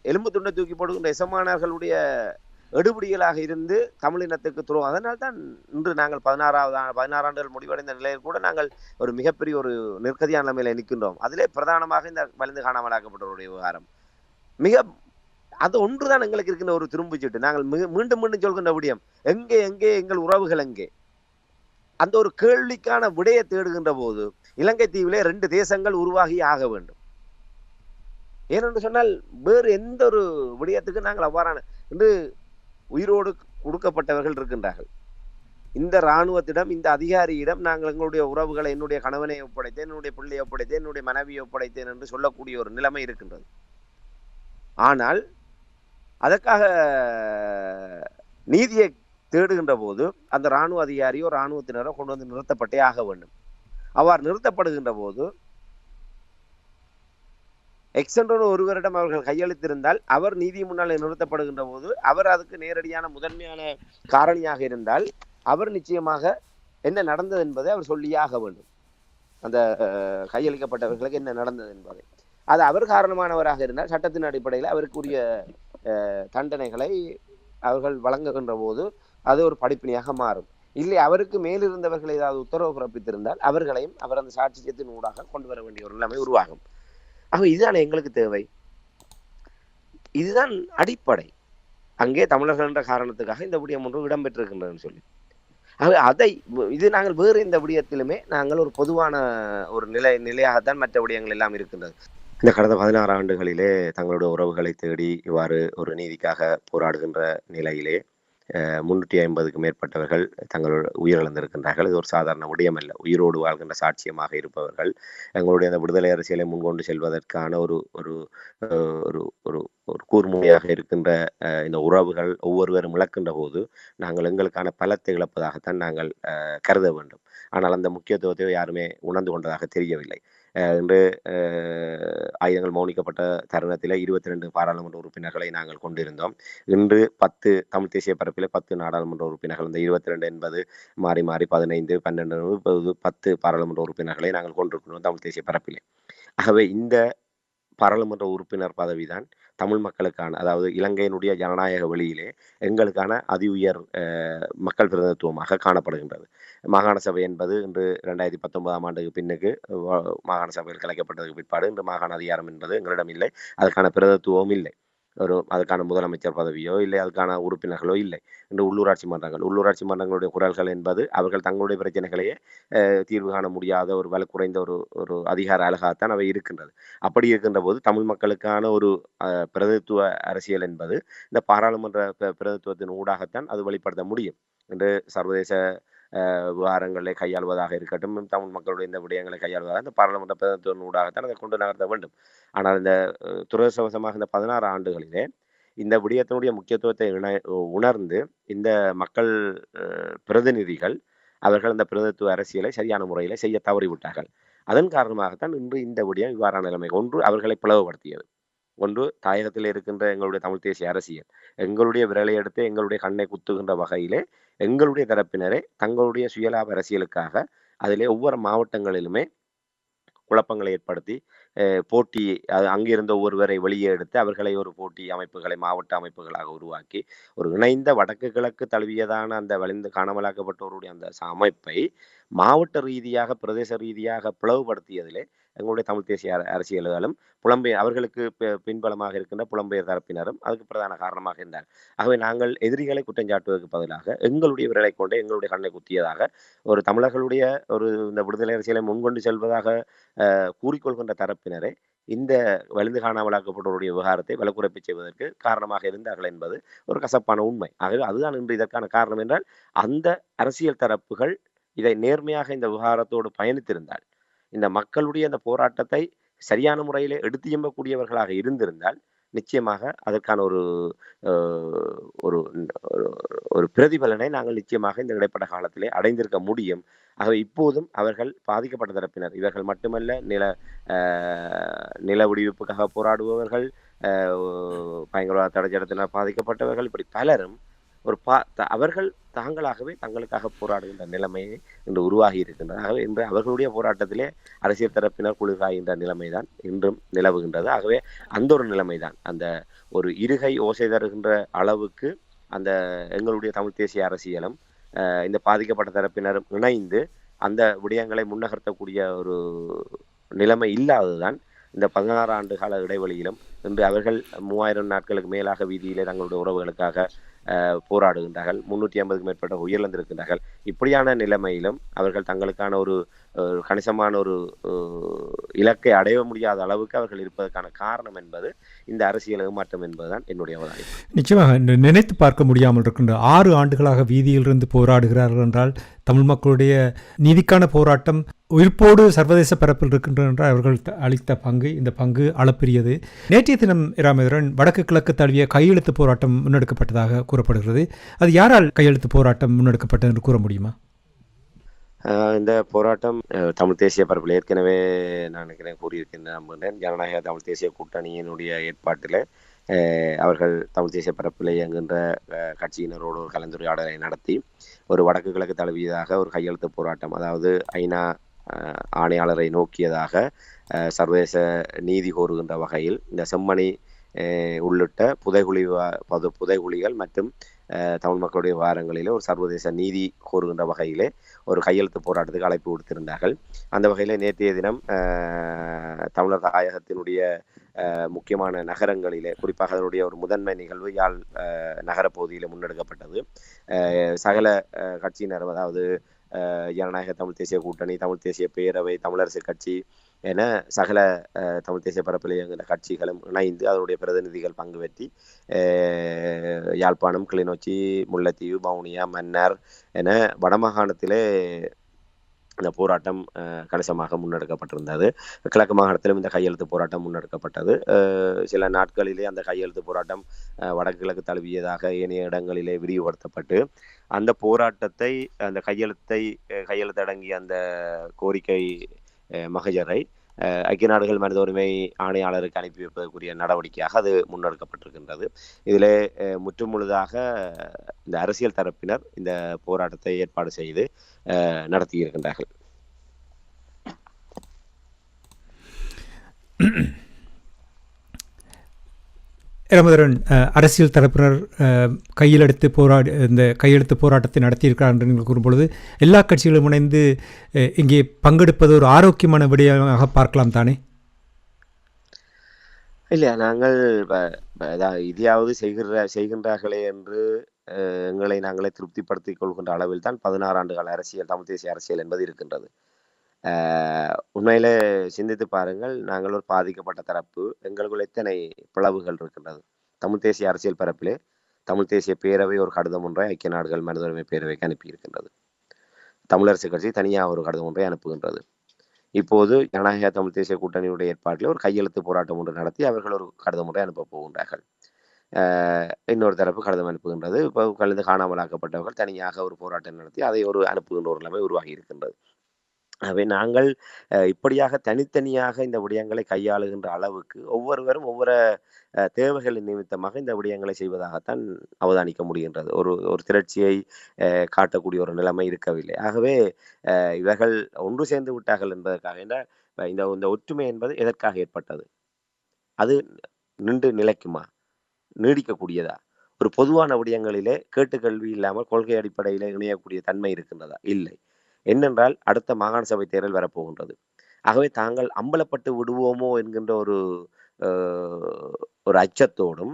எலும்பு துண்டை தூக்கி போடுகின்ற எசமானர்களுடைய எடுபடிகளாக இருந்து தமிழினத்துக்கு துரோகம். அதனால் தான் இன்று நாங்கள் 16 ஆண்டுகள் முடிவடைந்த நிலையில் கூட நாங்கள் ஒரு மிகப்பெரிய ஒரு நெருக்கடியான நிலைமையில நிற்கின்றோம். அதிலே பிரதானமாக இந்த வலிந்து காணாமலாக்கப்பட்டவருடைய விவகாரம் அது ஒன்றுதான் எங்களுக்கு இருக்கின்ற ஒரு திரும்புச்சீட்டு. நாங்கள் மீண்டும் சொல்கின்ற விடயம் எங்கே எங்கள் உறவுகள் எங்கே? அந்த ஒரு கேள்விக்கான விடையை தேடுகின்ற போது இலங்கை தீவிலே 2 தேசங்கள் உருவாகி ஆக வேண்டும். ஏனென்று சொன்னால் வேறு எந்த ஒரு விடயத்துக்கு நாங்கள் அவ்வாறான என்று உயிரோடு கொடுக்கப்பட்டவர்கள் இருக்கின்றார்கள். இந்த இராணுவத்திடம் இந்த அதிகாரியிடம் நாங்கள் எங்களுடைய உறவுகளை என்னுடைய கணவனை ஒப்படைத்தேன், என்னுடைய பிள்ளையை ஒப்படைத்தேன், என்னுடைய மனைவியை ஒப்படைத்தேன் என்று சொல்லக்கூடிய ஒரு நிலைமை இருக்கின்றது. ஆனால் அதற்காக நீதியை தேடுகின்ற போது அந்த இராணுவ அதிகாரியோ இராணுவத்தினரோ கொண்டு வந்து நிறுத்தப்பட்டே ஆக வேண்டும். அவ்வாறு நிறுத்தப்படுகின்ற போது எக்ஸென்ட்ரோடு ஒருவரிடம் அவர்கள் கையளித்திருந்தால் அவர் நீதி முன்னால் நிறுத்தப்படுகின்ற போது அவர் அதுக்கு நேரடியான முதன்மையான காரணியாக இருந்தால் அவர் நிச்சயமாக என்ன நடந்தது என்பதை அவர் சொல்லியே ஆக வேண்டும். அந்த கையளிக்கப்பட்டவர்களுக்கு என்ன நடந்தது என்பதை அது அவர் காரணமானவராக இருந்தால் சட்டத்தின் அடிப்படையில் அவருக்குரிய தண்டனைகளை அவர்கள் வழங்குகின்ற போது அது ஒரு படிப்பினையாக மாறும். இல்லை அவருக்கு மேலிருந்தவர்கள் ஏதாவது உத்தரவு பிறப்பித்திருந்தால் அவர்களையும் அவர் அந்த சாட்சியத்தின் ஊடாக கொண்டு வர வேண்டிய ஒரு நிலைமை உருவாகும். ஆக இதுதான் எங்களுக்கு தேவை. இதுதான் அடிப்படை. அங்கே தமிழர்கள் என்ற காரணத்துக்காக இந்த விடயம் ஒன்று இடம்பெற்றிருக்கின்றதுன்னு சொல்லி அதை இது நாங்கள் வேறு இந்த விடயத்திலுமே நாங்கள் ஒரு பொதுவான ஒரு நிலையாகத்தான் மற்ற விடயங்கள் எல்லாம் இருக்கின்றது. இந்த கடந்த 16 ஆண்டுகளிலே தங்களுடைய உறவுகளை தேடி இவ்வாறு ஒரு நீதிக்காக போராடுகின்ற நிலையிலே 350க்கு மேற்பட்டவர்கள் தங்களுடைய உயிரிழந்திருக்கின்றார்கள். இது ஒரு சாதாரண விடயம் அல்ல. உயிரோடு வாழ்கின்ற சாட்சியமாக இருப்பவர்கள் எங்களுடைய அந்த விடுதலை அரசியலை முன்கொண்டு செல்வதற்கான ஒரு ஒரு ஒரு ஒரு கூர்முனையாக இருக்கின்ற இந்த உறவுகள் ஒவ்வொருவரும் இழக்கின்ற போது நாங்கள் எங்களுக்கான பலத்தை இழப்பதாகத்தான் நாங்கள் கருத வேண்டும். ஆனால் அந்த முக்கியத்துவத்தை யாருமே உணர்ந்து கொண்டதாக தெரியவில்லை. இன்று ஆயுதங்கள் மௌனிக்கப்பட்ட தருணத்தில் 22 பாராளுமன்ற உறுப்பினர்களை நாங்கள் கொண்டிருந்தோம். இன்று 10 தமிழ் தேசிய பரப்பில் 10 நாடாளுமன்ற உறுப்பினர்கள், இந்த 22 என்பது மாறி 15, 12, 10 பாராளுமன்ற உறுப்பினர்களை நாங்கள் கொண்டிருக்கிறோம் தமிழ் தேசிய பரப்பிலே. ஆகவே இந்த பாராளுமன்ற உறுப்பினர் பதவிதான் தமிழ் மக்களுக்கான, அதாவது இலங்கையினுடைய ஜனநாயக வழியிலே எங்களுக்கான அதி உயர் மக்கள் பிரதிநிதித்துவமாக காணப்படுகின்றது. மாகாண சபை என்பது இன்று 2019ஆம் ஆண்டுக்கு பின்னுக்கு மாகாண சபையில் கலைக்கப்பட்டதுக்கு பிற்பாடு இன்று மாகாண அதிகாரம் என்பது எங்களிடம் இல்லை. அதுக்கான பிரதிநிதித்துவம் இல்லை. அதுக்கான முதலமைச்சர் பதவியோ இல்லை, அதுக்கான உறுப்பினர்களோ இல்லை. இன்று உள்ளூராட்சி மன்றங்களுடைய குரல்கள் என்பது அவர்கள் தங்களுடைய பிரச்சனைகளையே தீர்வு காண முடியாத ஒரு வலு குறைந்த ஒரு ஒரு அதிகார அழகாகத்தான் அவை இருக்கின்றது. அப்படி இருக்கின்ற போது தமிழ் மக்களுக்கான ஒரு பிரதித்துவ அரசியல் என்பது இந்த பாராளுமன்ற பிரதித்துவத்தின் ஊடாகத்தான் அது வெளிப்படுத்த முடியும். என்று சர்வதேச விவகாரங்களை கையாள்வதாக இருக்கட்டும், தமிழ் மக்களுடைய இந்த விடயங்களை கையாள்வதாக இந்த பாராளுமன்ற பிரதித்துவத்தின் ஊடாகத்தான் அதை கொண்டு நகர்த்த வேண்டும். ஆனால் இந்த துரதிர்ஷ்டவசமாக இந்த 16 ஆண்டுகளிலே இந்த விடயத்தினுடைய முக்கியத்துவத்தை உணர்ந்து இந்த மக்கள் பிரதிநிதிகள் அவர்கள் இந்த பிரதித்துவ அரசியலை சரியான முறையில் செய்ய தவறிவிட்டார்கள். அதன் காரணமாகத்தான் இன்று இந்த விடயம் இவ்வாறான நிலைமை. ஒன்று, அவர்களை பிளவுபடுத்தியது. ஒன்று, தாயகத்தில் இருக்கின்ற எங்களுடைய தமிழ் தேசிய அரசியல் எங்களுடைய விரலை எடுத்து எங்களுடைய கண்ணை குத்துகின்ற வகையிலே எங்களுடைய தரப்பினரே தங்களுடைய சுயலாப அரசியலுக்காக அதிலே ஒவ்வொரு மாவட்டங்களிலுமே குழப்பங்களை ஏற்படுத்தி போட்டி, அங்கிருந்த ஒருவரை வெளியே எடுத்து அவர்களை ஒரு போட்டி அமைப்புகளை மாவட்ட அமைப்புகளாக உருவாக்கி ஒரு இணைந்த வடக்கு கிழக்கு தழுவியதான அந்த வலிந்து காணாமலாக்கப்பட்டவருடைய அந்த அமைப்பை மாவட்ட ரீதியாக பிரதேச ரீதியாக பிளவுபடுத்தியதிலே எங்களுடைய தமிழ் தேசிய அரசியல்களும் அவர்களுக்கு பின்பலமாக இருக்கின்ற புலம்பெயர் தரப்பினரும் அதுக்கு பிரதான காரணமாக இருந்தார். ஆகவே நாங்கள் எதிரிகளை குற்றஞ்சாட்டுவதற்கு பதிலாக எங்களுடைய விரலை கொண்டு எங்களுடைய கண்ணை குத்தியதாக ஒரு தமிழர்களுடைய ஒரு இந்த விடுதலை அரசியலை முன்கொண்டு செல்வதாக கூறிக்கொள்கின்ற தரப்பினரை இந்த வலிந்து காணாமலாக்கப்பட்டவருடைய விவகாரத்தை வலுக்குறைப்பு செய்வதற்கு காரணமாக இருந்தார்கள் என்பது ஒரு கசப்பான உண்மை. ஆகவே அதுதான் இன்று இதற்கான காரணம் என்றால், அந்த அரசியல் தரப்புகள் இதை நேர்மையாக இந்த விவகாரத்தோடு பயணித்திருந்தால், இந்த மக்களுடைய அந்த போராட்டத்தை சரியான முறையில் எடுத்து எம்பக்கூடியவர்களாக இருந்திருந்தால் நிச்சயமாக அதற்கான ஒரு ஒரு பிரதிபலனை நாங்கள் நிச்சயமாக இந்த இடைப்பட்ட காலத்திலே அடைந்திருக்க முடியும். ஆகவே இப்போதும் அவர்கள் பாதிக்கப்பட்ட தரப்பினர், இவர்கள் மட்டுமல்ல, நில விடுவிப்புக்காக போராடுபவர்கள், பயங்கரவாத தடை சட்டத்தினால் பாதிக்கப்பட்டவர்கள், இப்படி பலரும் அவர்கள் தாங்களாகவே தங்களுக்காக போராடுகின்ற நிலைமையை இன்று உருவாகி இருக்கின்றது. ஆகவே இன்று அவர்களுடைய போராட்டத்திலே அரசியல் தரப்பினர் குளிர்காய்கின்ற நிலைமைதான் இன்றும் நிலவுகின்றது. ஆகவே அந்த ஒரு நிலைமைதான், அந்த ஒரு இருகை ஓசை தருகின்ற அளவுக்கு அந்த எங்களுடைய தமிழ் தேசிய அரசியலும் இந்த பாதிக்கப்பட்ட தரப்பினரும் இணைந்து அந்த விடயங்களை முன்னகர்த்தக்கூடிய ஒரு நிலைமை இல்லாததுதான் இந்த 16 ஆண்டு கால இடைவெளியிலும் இன்று அவர்கள் 3000 நாட்களுக்கு மேலாக வீதியிலே தங்களுடைய உறவுகளுக்காக போராடுகின்றார்கள். 350க்கும் மேற்பட்ட உயிரிழந்திருக்கின்றார்கள். இப்படியான நிலைமையிலும் அவர்கள் தங்களுக்கான ஒரு கணிசமான ஒரு இலக்கை அடைய முடியாத அளவுக்கு அவர்கள் இருப்பதற்கான காரணம் என்பது இந்த அரசியல் ஏமாற்றம் என்பதுதான் என்னுடைய அவதாயம். நிச்சயமாக நினைத்து பார்க்க முடியாமல் இருக்கின்ற 6 ஆண்டுகளாக வீதியிலிருந்து போராடுகிறார்கள் என்றால் தமிழ் மக்களுடைய நீதிக்கான போராட்டம் உயிர்ப்போடு சர்வதேச பரப்பில் இருக்கின்ற அவர்கள் அளித்த பங்கு, இந்த பங்கு அளப்பெரியது. நேற்றைய தினம் இராமேந்திரன் வடக்கு கிழக்கு தழுவிய கையெழுத்து போராட்டம் முன்னெடுக்கப்பட்டதாக கூறப்படுகிறது. அது யாரால் கையெழுத்து போராட்டம் முன்னெடுக்கப்பட்டது என்று கூற முடியுமா? இந்த போராட்டம் தமிழ் தேசிய பரப்பில் ஏற்கனவே நான் நினைக்கிறேன் கூறியிருக்கின்றேன். ஜனநாயக தமிழ் தேசிய கூட்டணியினுடைய ஏற்பாட்டில் அவர்கள் தமிழ் தேசிய பரப்பில் இயங்குகின்ற கட்சியினரோடு ஒரு கலந்துரையாடலை நடத்தி ஒரு வடக்கு கிழக்கு தழுவியதாக ஒரு கையெழுத்து போராட்டம், அதாவது ஐநா ஆணையாளரை நோக்கியதாக சர்வதேச நீதி கோருகின்ற வகையில் இந்த செம்மணி உள்ளிட்ட புதைகுழிகள் மற்றும் தமிழ் மக்களுடைய விவகாரங்களிலே ஒரு சர்வதேச நீதி கோருகின்ற வகையிலே ஒரு கையெழுத்து போராட்டத்துக்கு அழைப்பு விடுத்திருந்தார்கள். அந்த வகையிலே நேற்றைய தினம் தமிழர் தாயகத்தினுடைய முக்கியமான நகரங்களிலே, குறிப்பாக அதனுடைய ஒரு முதன்மை நிகழ்வு யாழ் நகரப்பகுதியில் முன்னெடுக்கப்பட்டது. சகல கட்சியினர், அதாவது ஜனநாயக தமிழ் தேசிய கூட்டணி, தமிழ் தேசிய பேரவை, தமிழரசு கட்சி என சகல தமிழ் தேசிய பரப்பில் இயங்குகிற கட்சிகளும் இணைந்து அதனுடைய பிரதிநிதிகள் பங்கு பெற்றி யாழ்ப்பாணம், கிளிநொச்சி, முல்லைத்தீவு, வவுனியா, மன்னார் என வடமாகாணத்திலே இந்த போராட்டம் கணிசமாக முன்னெடுக்கப்பட்டிருந்தது. கிழக்கு மாகாணத்திலும் இந்த கையெழுத்து போராட்டம் முன்னெடுக்கப்பட்டது. சில நாட்களிலே அந்த கையெழுத்து போராட்டம் வடக்கு கிழக்கு தழுவியதாக ஏனைய இடங்களிலே விரிவுபடுத்தப்பட்டு அந்த போராட்டத்தை, அந்த கையெழுத்தடங்கிய அந்த கோரிக்கை மகஜரை ஐக்கிய நாடுகள் மனித உரிமை ஆணையாளருக்கு அனுப்பி வைப்பதற்குரிய நடவடிக்கையாக அது முன்னெடுக்கப்பட்டிருக்கின்றது. இதிலே முற்றுமுழுதாக இந்த அரசியல் தரப்பினர் இந்த போராட்டத்தை ஏற்பாடு செய்து நடத்தியிருக்கின்றார்கள். ராமதரன், அரசியல் தரப்பினர் கையெழுத்து போராட்டத்தை நடத்தியிருக்கிறார் என்று நீங்கள் கூறும்பொழுது எல்லா கட்சிகளும் இணைந்து இங்கே பங்கெடுப்பது ஒரு ஆரோக்கியமான விடயமாக பார்க்கலாம் தானே? இல்ல நாங்கள் இதையாவது செய்கின்றார்களே என்று எங்களை நாங்களே திருப்திப்படுத்திக் கொள்கின்ற அளவில் தான் 16 ஆண்டுகால அரசியல், தமிழ் தேசிய அரசியல் என்பது இருக்கின்றது. உண்மையிலே சிந்தித்து பாருங்கள், நாங்கள் ஒரு பாதிக்கப்பட்ட தரப்பு. எங்களுக்குள் எத்தனை பிளவுகள் இருக்கின்றது. தமிழ் தேசிய அரசியல் பரப்பிலே தமிழ் தேசிய பேரவை ஒரு கடிதம் ஒன்றை ஐக்கிய நாடுகள் மனித உரிமை பேரவைக்கு அனுப்பியிருக்கின்றது. தமிழரசு கட்சி தனியாக ஒரு கடிதம் ஒன்றை அனுப்புகின்றது. இப்போது ஜனநாயக தமிழ் தேசிய கூட்டணியுடைய ஏற்பாட்டில் ஒரு கையெழுத்து போராட்டம் ஒன்று நடத்தி அவர்கள் ஒரு கடிதம் ஒன்றை அனுப்ப போகின்றார்கள். இன்னொரு தரப்பு கடிதம் அனுப்புகின்றது. இப்போ கலந்து காணாமலாக்கப்பட்டவர்கள் தனியாக ஒரு போராட்டம் நடத்தி அதை ஒரு அனுப்புகின்ற ஒரு நிலைமை உருவாகி இருக்கின்றது. ஆகவே நாங்கள் இப்படியாக தனித்தனியாக இந்த விடயங்களை கையாளுகின்ற அளவுக்கு ஒவ்வொருவரும் ஒவ்வொரு தேவைகளின் நிமித்தமாக இந்த விடயங்களை செய்வதாகத்தான் அவதானிக்க முடிகின்றது. ஒரு ஒரு திரட்சியை காட்டக்கூடிய ஒரு நிலைமை இருக்கவில்லை. ஆகவே இவர்கள் ஒன்று சேர்ந்து விட்டார்கள் என்பதற்காக இந்த இந்த ஒற்றுமை என்பது எதற்காக ஏற்பட்டது? அது நின்று நிலைக்குமா? நீடிக்கக்கூடியதா? ஒரு பொதுவான விடயங்களிலே கேட்டுக்கல்வி இல்லாமல் கொள்கை அடிப்படையிலே இணையக்கூடிய தன்மை இருக்கின்றதா? இல்லை. என்னென்றால் அடுத்த மாகாண சபை தேர்தல் வரப்போகின்றது. ஆகவே தாங்கள் அம்பலப்பட்டு விடுவோமோ என்கின்ற ஒரு அச்சத்தோடும்,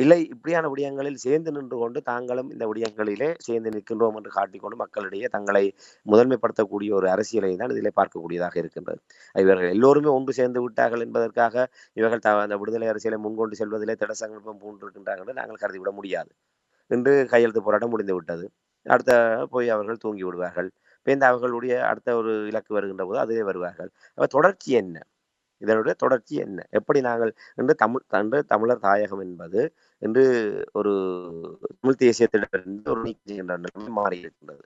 இல்லை இப்படியான விடயங்களில் சேர்ந்து நின்று கொண்டு தாங்களும் இந்த விடயங்களிலே சேர்ந்து நிற்கின்றோம் என்று காட்டிக்கொண்டு மக்களிடையே தங்களை முதன்மைப்படுத்தக்கூடிய ஒரு அரசியலை தான் இதிலே பார்க்கக்கூடியதாக இருக்கின்றது. இவர்கள் எல்லோருமே ஒன்று சேர்ந்து விட்டார்கள் என்பதற்காக இவர்கள் அந்த விடுதலை அரசியலை முன்கொண்டு செல்வதிலே திட சங்கல்பம் பூண்டிருக்கின்றார்கள் என்று நாங்கள் கருதிவிட முடியாது. இன்று கையெழுத்து போராட்டம் முடிந்து விட்டது. அடுத்த போய் அவர்கள் தூங்கி விடுவார்கள். பின் அவர்களுடைய அடுத்த ஒரு இலக்கு வருகின்ற போது அதிலே வருவார்கள். அப்ப தொடர்ச்சி என்ன? இதனுடைய தொடர்ச்சி என்ன? எப்படி நாங்கள் இன்று தமிழர் தாயகம் என்பது இன்று ஒரு தமிழ் தேசியத்திடமிருந்து ஒரு நீக்கம் செய்கின்ற நிலைமை மாறி இருக்கின்றது.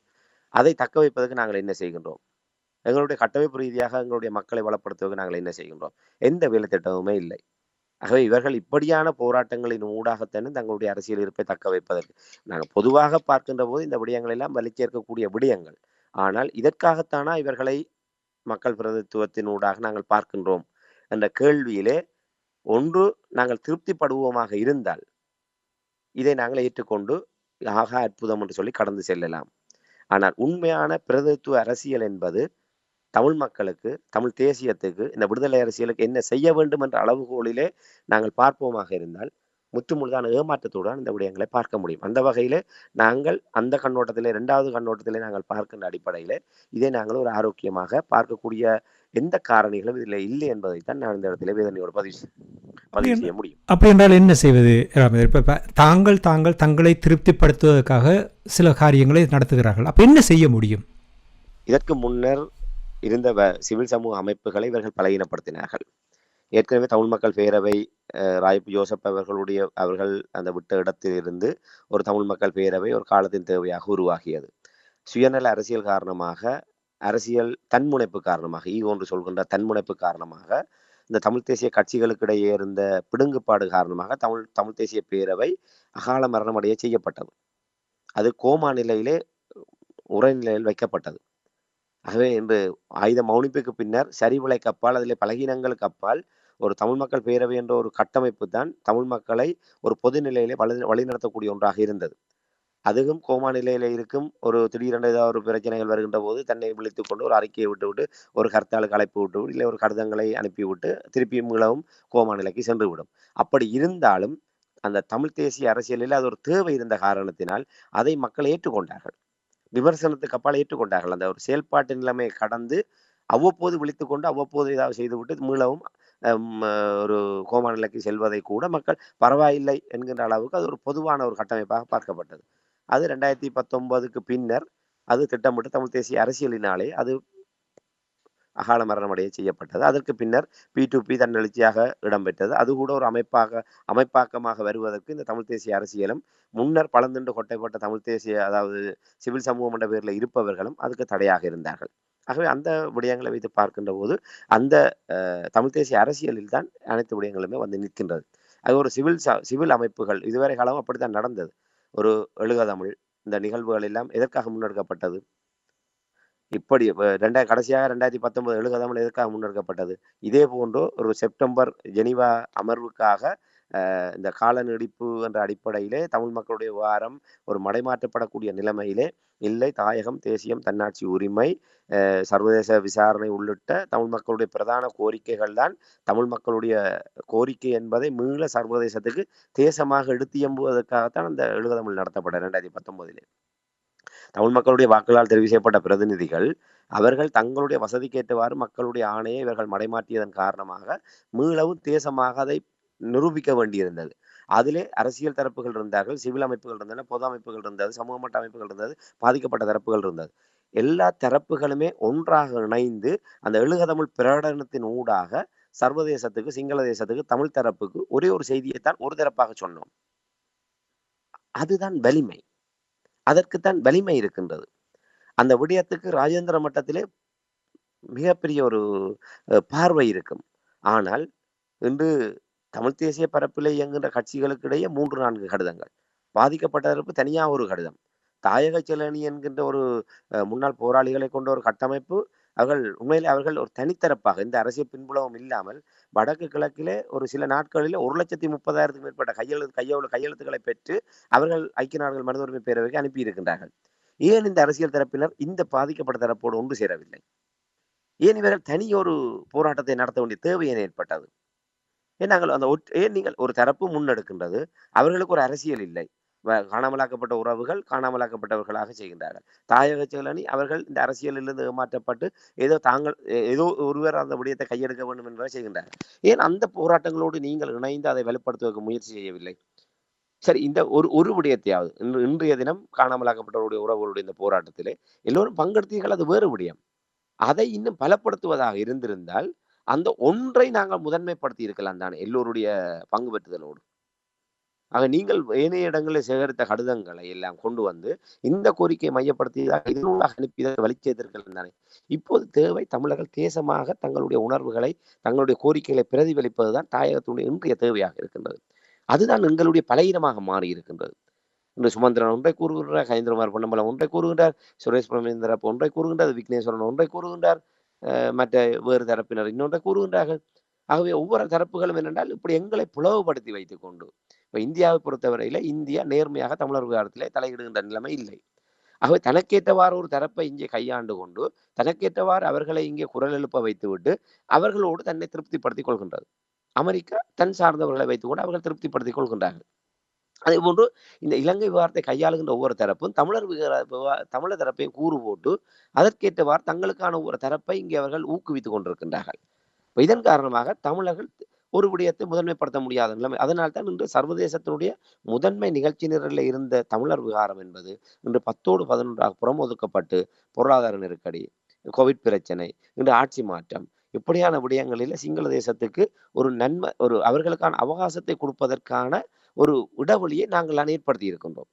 அதை தக்க வைப்பதற்கு நாங்கள் என்ன செய்கின்றோம்? எங்களுடைய கட்டமைப்பு ரீதியாக எங்களுடைய மக்களை வளப்படுத்துவதற்கு நாங்கள் என்ன செய்கின்றோம்? எந்த வேலை திட்டமுமே இல்லை. ஆகவே இவர்கள் இப்படியான போராட்டங்களின் ஊடாகத்தானே தங்களுடைய அரசியல் இருப்பை தக்க வைப்பதற்கு நாங்கள் பொதுவாக பார்க்கின்ற போது இந்த விடயங்கள் எல்லாம் வலிச்சேர்க்கக்கூடிய விடயங்கள். ஆனால் இதற்காகத்தானா இவர்களை மக்கள் பிரதிநிதித்துவத்தின் ஊடாக நாங்கள் பார்க்கின்றோம் என்ற கேள்வியிலே ஒன்று நாங்கள் திருப்திப்படுவோமாக இருந்தால் இதை நாங்கள் ஏற்றுக்கொண்டு ஆக அற்புதம் என்று சொல்லி கடந்து செல்லலாம். ஆனால் உண்மையான பிரதிநிதித்துவ அரசியல் என்பது தமிழ் மக்களுக்கு, தமிழ் தேசியத்துக்கு, இந்த விடுதலை அரசியலுக்கு என்ன செய்ய வேண்டும் என்ற அளவுகோலிலே நாங்கள் பார்ப்போமாக இருந்தால் முற்றுமுழுதான ஏமாற்றத்துடன் இந்த விடயங்களை பார்க்க முடியும். அந்த வகையிலே நாங்கள் அந்த கண்ணோட்டத்திலே 2வது கண்ணோட்டத்திலே நாங்கள் பார்க்கின்ற அடிப்படையிலே இதை நாங்கள் ஒரு ஆரோக்கியமாக பார்க்கக்கூடிய எந்த காரணிகளும் இதில் இல்லை என்பதைத்தான் நான் இந்த இடத்திலே வேதனையோடு பதிவு செய்ய முடியும். அப்படி என்றால் என்ன செய்வது ராமதர்? இப்போ தாங்கள் தங்களை திருப்திப்படுத்துவதற்காக சில காரியங்களை நடத்துகிறார்கள். அப்போ என்ன செய்ய முடியும்? இதற்கு முன்னர் இருந்த சிவில் சமூக அமைப்புகளை இவர்கள் பலகீனப்படுத்தினார்கள். ஏற்கனவே தமிழ் மக்கள் பேரவை ராய்ப்பு ஜோசப் அவர்கள் அந்த விட்ட இடத்திலிருந்து ஒரு தமிழ் மக்கள் பேரவை ஒரு காலத்தின் தேவையாக உருவாகியது. சுயநல அரசியல் காரணமாக, அரசியல் தன்முனைப்பு காரணமாக, ஒன்று சொல்கின்ற தன்முனைப்பு காரணமாக, இந்த தமிழ் தேசிய கட்சிகளுக்கிடையே இருந்த பிடுங்குப்பாடு காரணமாக தமிழ் தேசிய பேரவை அகால மரணமடைய செய்யப்பட்டது. அது கோமா நிலையிலே உரைநிலையில் வைக்கப்பட்டது. ஆகவே இன்று ஆயுத மௌனிப்புக்கு பின்னர் சரிவுளைக்கு அப்பால், அதிலே பலகீனங்களுக்கு அப்பால் ஒரு தமிழ் மக்கள் பேரவை என்ற ஒரு கட்டமைப்பு தான் தமிழ் மக்களை ஒரு பொது நிலையிலே வழிநடத்தக்கூடிய ஒன்றாக இருந்தது. அதுவும் கோமா நிலையில இருக்கும் ஒரு திடீரென்று ஏதாவது ஒரு பிரச்சனைகள் வருகின்ற போது தன்னை விழித்துக் கொண்டு ஒரு அறிக்கையை விட்டுவிட்டு ஒரு கருத்தாளுக்கு அழைப்பு விட்டு இல்லை ஒரு கடிதங்களை அனுப்பிவிட்டு திருப்பி மீளவும் கோமா நிலைக்கு சென்று விடும். அப்படி இருந்தாலும் அந்த தமிழ் தேசிய அரசியலில் அது ஒரு தேவை இருந்த காரணத்தினால் அதை மக்கள் ஏற்றுக்கொண்டார்கள். விமர்சனத்துக்கு அப்பால் ஏற்றுக்கொண்டார்கள். அந்த ஒரு செயல்பாட்டு நிலைமையை கடந்து அவ்வப்போது விழித்துக் கொண்டு அவ்வப்போது ஏதாவது செய்துவிட்டு மீளவும் ஒரு கோமா நிலைக்கு செல்வதை கூட மக்கள் பரவாயில்லை என்கின்ற அளவுக்கு அது ஒரு பொதுவான ஒரு கட்டமைப்பாக பார்க்கப்பட்டது. அது 2019க்கு பின்னர் அது திட்டமிட்டு தமிழ் தேசிய அரசியலினாலே அது அகால மரணமடைய செய்யப்பட்டது. அதற்கு பின்னர் P2P தன்னெழுச்சியாக இடம்பெற்றது. அது கூட ஒரு அமைப்பாக்கமாக வருவதற்கு இந்த தமிழ் தேசிய அரசியலும் முன்னர் பழந்துண்டு கொட்டைப்பட்ட தமிழ் தேசிய அதாவது சிவில் சமூகம் என்ற பேரில் இருப்பவர்களும் அதுக்கு தடையாக இருந்தார்கள். ஆகவே அந்த விடயங்களை வைத்து பார்க்கின்ற போது அந்த தமிழ் தேசிய அரசியலில் தான் அனைத்து விடயங்களுமே வந்து நிற்கின்றது. அது ஒரு சிவில் அமைப்புகள் இதுவரை காலம் அப்படித்தான் நடந்தது. ஒரு எழுகதமிழ் இந்த நிகழ்வுகள் எல்லாம் எதற்காக முன்னெடுக்கப்பட்டது? இப்படி கடைசியாக 2019 எழுகதமிழ் எதற்காக முன்னெடுக்கப்பட்டது? இதே போன்று ஒரு செப்டம்பர் ஜெனீவா அமர்வுக்காக இந்த கால நீடிப்பு என்ற அடிப்படையிலே தமிழ் மக்களுடைய விவகாரம் ஒரு மடைமாற்றப்படக்கூடிய நிலைமையிலே இல்லை, தாயகம், தேசியம், தன்னாட்சி உரிமை, சர்வதேச விசாரணை உள்ளிட்ட தமிழ் மக்களுடைய பிரதான கோரிக்கைகள் தான் தமிழ் மக்களுடைய கோரிக்கை என்பதை மீள சர்வதேசத்துக்கு தேசமாக எடுத்து எம்புவதற்காகத்தான் அந்த எழுகதமிழ் நடத்தப்பட்ட 2019. தமிழ் மக்களுடைய வாக்குகளால் தெரிவு செய்யப்பட்ட பிரதிநிதிகள் அவர்கள் தங்களுடைய வசதிக்கேற்றவாறு மக்களுடைய ஆணையை இவர்கள் மடைமாற்றியதன் காரணமாக மீளவும் தேசமாக அதை நிரூபிக்க வேண்டியிருந்தது. அதிலே அரசியல் தரப்புகள் இருந்தார்கள், சிவில் அமைப்புகள் இருந்தன, பொது அமைப்புகள் இருந்தது, சமூக மட்ட அமைப்புகள் இருந்தது, பாதிக்கப்பட்ட தரப்புகள் இருந்தது. எல்லா தரப்புகளுமே ஒன்றாக இணைந்து அந்த எழுகதமிழ் பிரகடனத்தின் ஊடாக சர்வதேசத்துக்கு, சிங்கள தேசத்துக்கு, தமிழ் தரப்புக்கு ஒரே ஒரு செய்தியைத்தான் ஒரு தரப்பாக சொன்னோம். அதுதான் வலிமை. அதற்குத்தான் வலிமை இருக்கின்றது. அந்த விடயத்துக்கு ராஜேந்திர மட்டத்திலே மிகப்பெரிய ஒரு பார்வை இருக்கும். ஆனால் இன்று தமிழ் தேசிய பரப்பிலே இயங்குகின்ற கட்சிகளுக்கு இடையே 3-4 கடிதங்கள், பாதிக்கப்பட்ட தரப்பு தனியாக ஒரு கடிதம், தாயக செலணி என்கின்ற ஒரு முன்னாள் போராளிகளை கொண்ட ஒரு கட்டமைப்பு, உண்மையிலே அவர்கள் ஒரு தனித்தரப்பாக இந்த அரசியல் பின்புலமும் இல்லாமல் வடக்கு கிழக்கிலே ஒரு சில நாட்களிலே 1,30,000க்கும் மேற்பட்ட கையெழுத்துக்களை பெற்று அவர்கள் ஐக்கிய நாடுகள் மனித உரிமை பேரவைக்கு அனுப்பியிருக்கின்றார்கள். ஏன் இந்த அரசியல் தரப்பினர் இந்த பாதிக்கப்பட்ட தரப்போடு ஒன்று சேரவில்லை? ஏன் இவர்கள் தனி ஒரு போராட்டத்தை நடத்த வேண்டிய தேவை ஏன் ஏற்பட்டது? ஏன் நீங்கள் ஒரு தரப்பு முன்னெடுக்கின்றது, அவர்களுக்கு ஒரு அரசியல் இல்லை, காணாமலாக்கப்பட்ட உறவுகள் காணாமலாக்கப்பட்டவர்களாக செய்கின்றார்கள். தாயக செலணி அவர்கள் இந்த அரசியலிலிருந்து ஏமாற்றப்பட்டு ஏதோ ஒருவர் அந்த விடயத்தை கையெடுக்க வேண்டும் என்பதை செய்கின்றார்கள். ஏன் அந்த போராட்டங்களோடு நீங்கள் இணைந்து அதை வலுப்படுத்துவதற்கு முயற்சி செய்யவில்லை? சரி, இந்த ஒரு விடயத்தையாவது இன்றைய தினம் காணாமலாக்கப்பட்டவருடைய உறவுகளுடைய இந்த போராட்டத்திலே எல்லோரும் பங்கெடுத்தீர்கள், அது வேறு விடயம். அதை இன்னும் பலப்படுத்துவதாக இருந்திருந்தால் அந்த ஒன்றை நாங்கள் முதன்மைப்படுத்தி இருக்கலாம் தானே, எல்லோருடைய பங்கு பெற்றுதலோடு. ஆக நீங்கள் ஏனைய இடங்களில் சேகரித்த கடிதங்களை எல்லாம் கொண்டு வந்து இந்த கோரிக்கையை மையப்படுத்தி இதனூடாக அனுப்பி வழி செய்திருக்கலாம் தானே. இப்போது தேவை தமிழர்கள் தேசமாக தங்களுடைய உணர்வுகளை, தங்களுடைய கோரிக்கைகளை பிரதிபலிப்பதுதான் தாயகத்துடைய இன்றைய தேவையாக இருக்கின்றது. அதுதான் எங்களுடைய பலகீனமாக மாறி இருக்கின்றது. இன்று சுமந்திரன் ஒன்றை கூறுகின்றார், கஜேந்திரகுமார் பொன்னம்பலம் ஒன்றை கூறுகின்றார், சுரேஷ் பிரமேந்திரப் ஒன்றை கூறுகின்றார், விக்னேஸ்வரன் ஒன்றை கூறுகின்றார், மற்ற வேறு தரப்பினர் இன்னொன்றை கூறுகின்றார்கள். ஆகவே ஒவ்வொரு தரப்புகளும் என்னென்றால் இப்படி எங்களை பிளவுபடுத்தி வைத்துக் கொண்டு, இப்ப இந்தியாவை பொறுத்தவரையில இந்தியா நேர்மையாக தமிழர் விவகாரத்திலே தலையிடுகின்ற நிலைமை இல்லை. ஆகவே தனக்கேற்றவாறு ஒரு தரப்பை இங்கே கையாண்டு கொண்டு தனக்கேற்றவாறு அவர்களை இங்கே குரல் எழுப்ப வைத்துவிட்டு அவர்களோடு தன்னை திருப்திப்படுத்திக் கொள்கின்றது. அமெரிக்கா தன் சார்ந்தவர்களை வைத்துக்கொண்டு அவர்கள் திருப்திப்படுத்திக் கொள்கின்றார்கள். அதே போன்று இந்த இலங்கை விவகாரத்தை கையாளுகின்ற ஒவ்வொரு தரப்பும் தமிழர் தரப்பையும் கூறு போட்டு அதற்கேற்றவாறு தங்களுக்கான ஒரு தரப்பை இங்கே அவர்கள் ஊக்குவித்துக் கொண்டிருக்கின்றார்கள். இதன் காரணமாக தமிழர்கள் ஒரு விடயத்தை முதன்மைப்படுத்த முடியாத நிலைமை. அதனால்தான் இன்று சர்வதேசத்தினுடைய முதன்மை நிகழ்ச்சி நிரலில் இருந்த தமிழர் விவகாரம் என்பது இன்று 10ஓடு 11ஆக புறம் ஒதுக்கப்பட்டு பொருளாதார நெருக்கடி, கோவிட் பிரச்சனை, இன்று ஆட்சி மாற்றம், இப்படியான விடயங்களில் சிங்கள தேசத்துக்கு ஒரு அவர்களுக்கான அவகாசத்தை கொடுப்பதற்கான ஒரு இடைவெளியை நாங்கள் ஏற்படுத்தி இருக்கின்றோம்.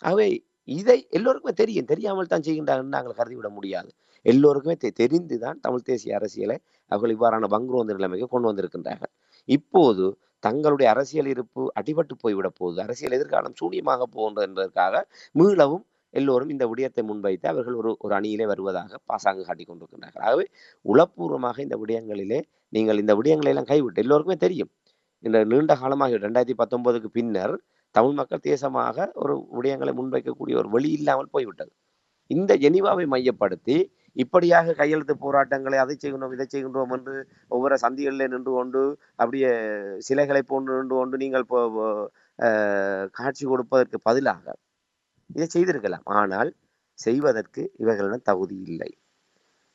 ஆகவே இதை எல்லோருக்குமே தெரியும், தெரியாமல் தான் செய்கின்றார்கள் நாங்கள் கருதிவிட முடியாது. எல்லோருக்குமே தெரிந்துதான் தமிழ் தேசிய அரசியலை அவர்கள் இவ்வாறான பங்குரோந்த நிலைமைக்கு கொண்டு வந்திருக்கின்றார்கள். இப்போது தங்களுடைய அரசியல் இருப்பு அடிபட்டு போய்விடப் போகுது, அரசியல் எதிர்காலம் சூனியமாக போகின்றது என்பதற்காக மீளவும் எல்லோரும் இந்த விடயத்தை முன்வைத்து அவர்கள் ஒரு அணியிலே வருவதாக பாசாங்கு காட்டிக் கொண்டிருக்கின்றார்கள். ஆகவே உளப்பூர்வமாக இந்த விடயங்களிலே நீங்கள் இந்த விடயங்களை எல்லாம் கைவிட்டு, எல்லோருக்குமே தெரியும் இந்த நீண்ட காலமாக 2019க்கு பின்னர் தமிழ் மக்கள் தேசமாக ஒரு விடயங்களை முன்வைக்கக்கூடிய ஒரு வழி இல்லாமல் போய்விட்டது. இந்த ஜெனீவாவை மையப்படுத்தி இப்படியாக கையெழுத்து போராட்டங்களை அதை செய்கின்றோம் இதை செய்கின்றோம் என்று ஒவ்வொரு சந்திகளில் நின்று கொண்டு அப்படியே சிலைகளை போன்று நின்று கொண்டு நீங்கள் காட்சி கொடுப்பதற்கு பதிலாக இதை செய்திருக்கலாம். ஆனால் செய்வதற்கு இவர்களிடம் தகுதி இல்லை.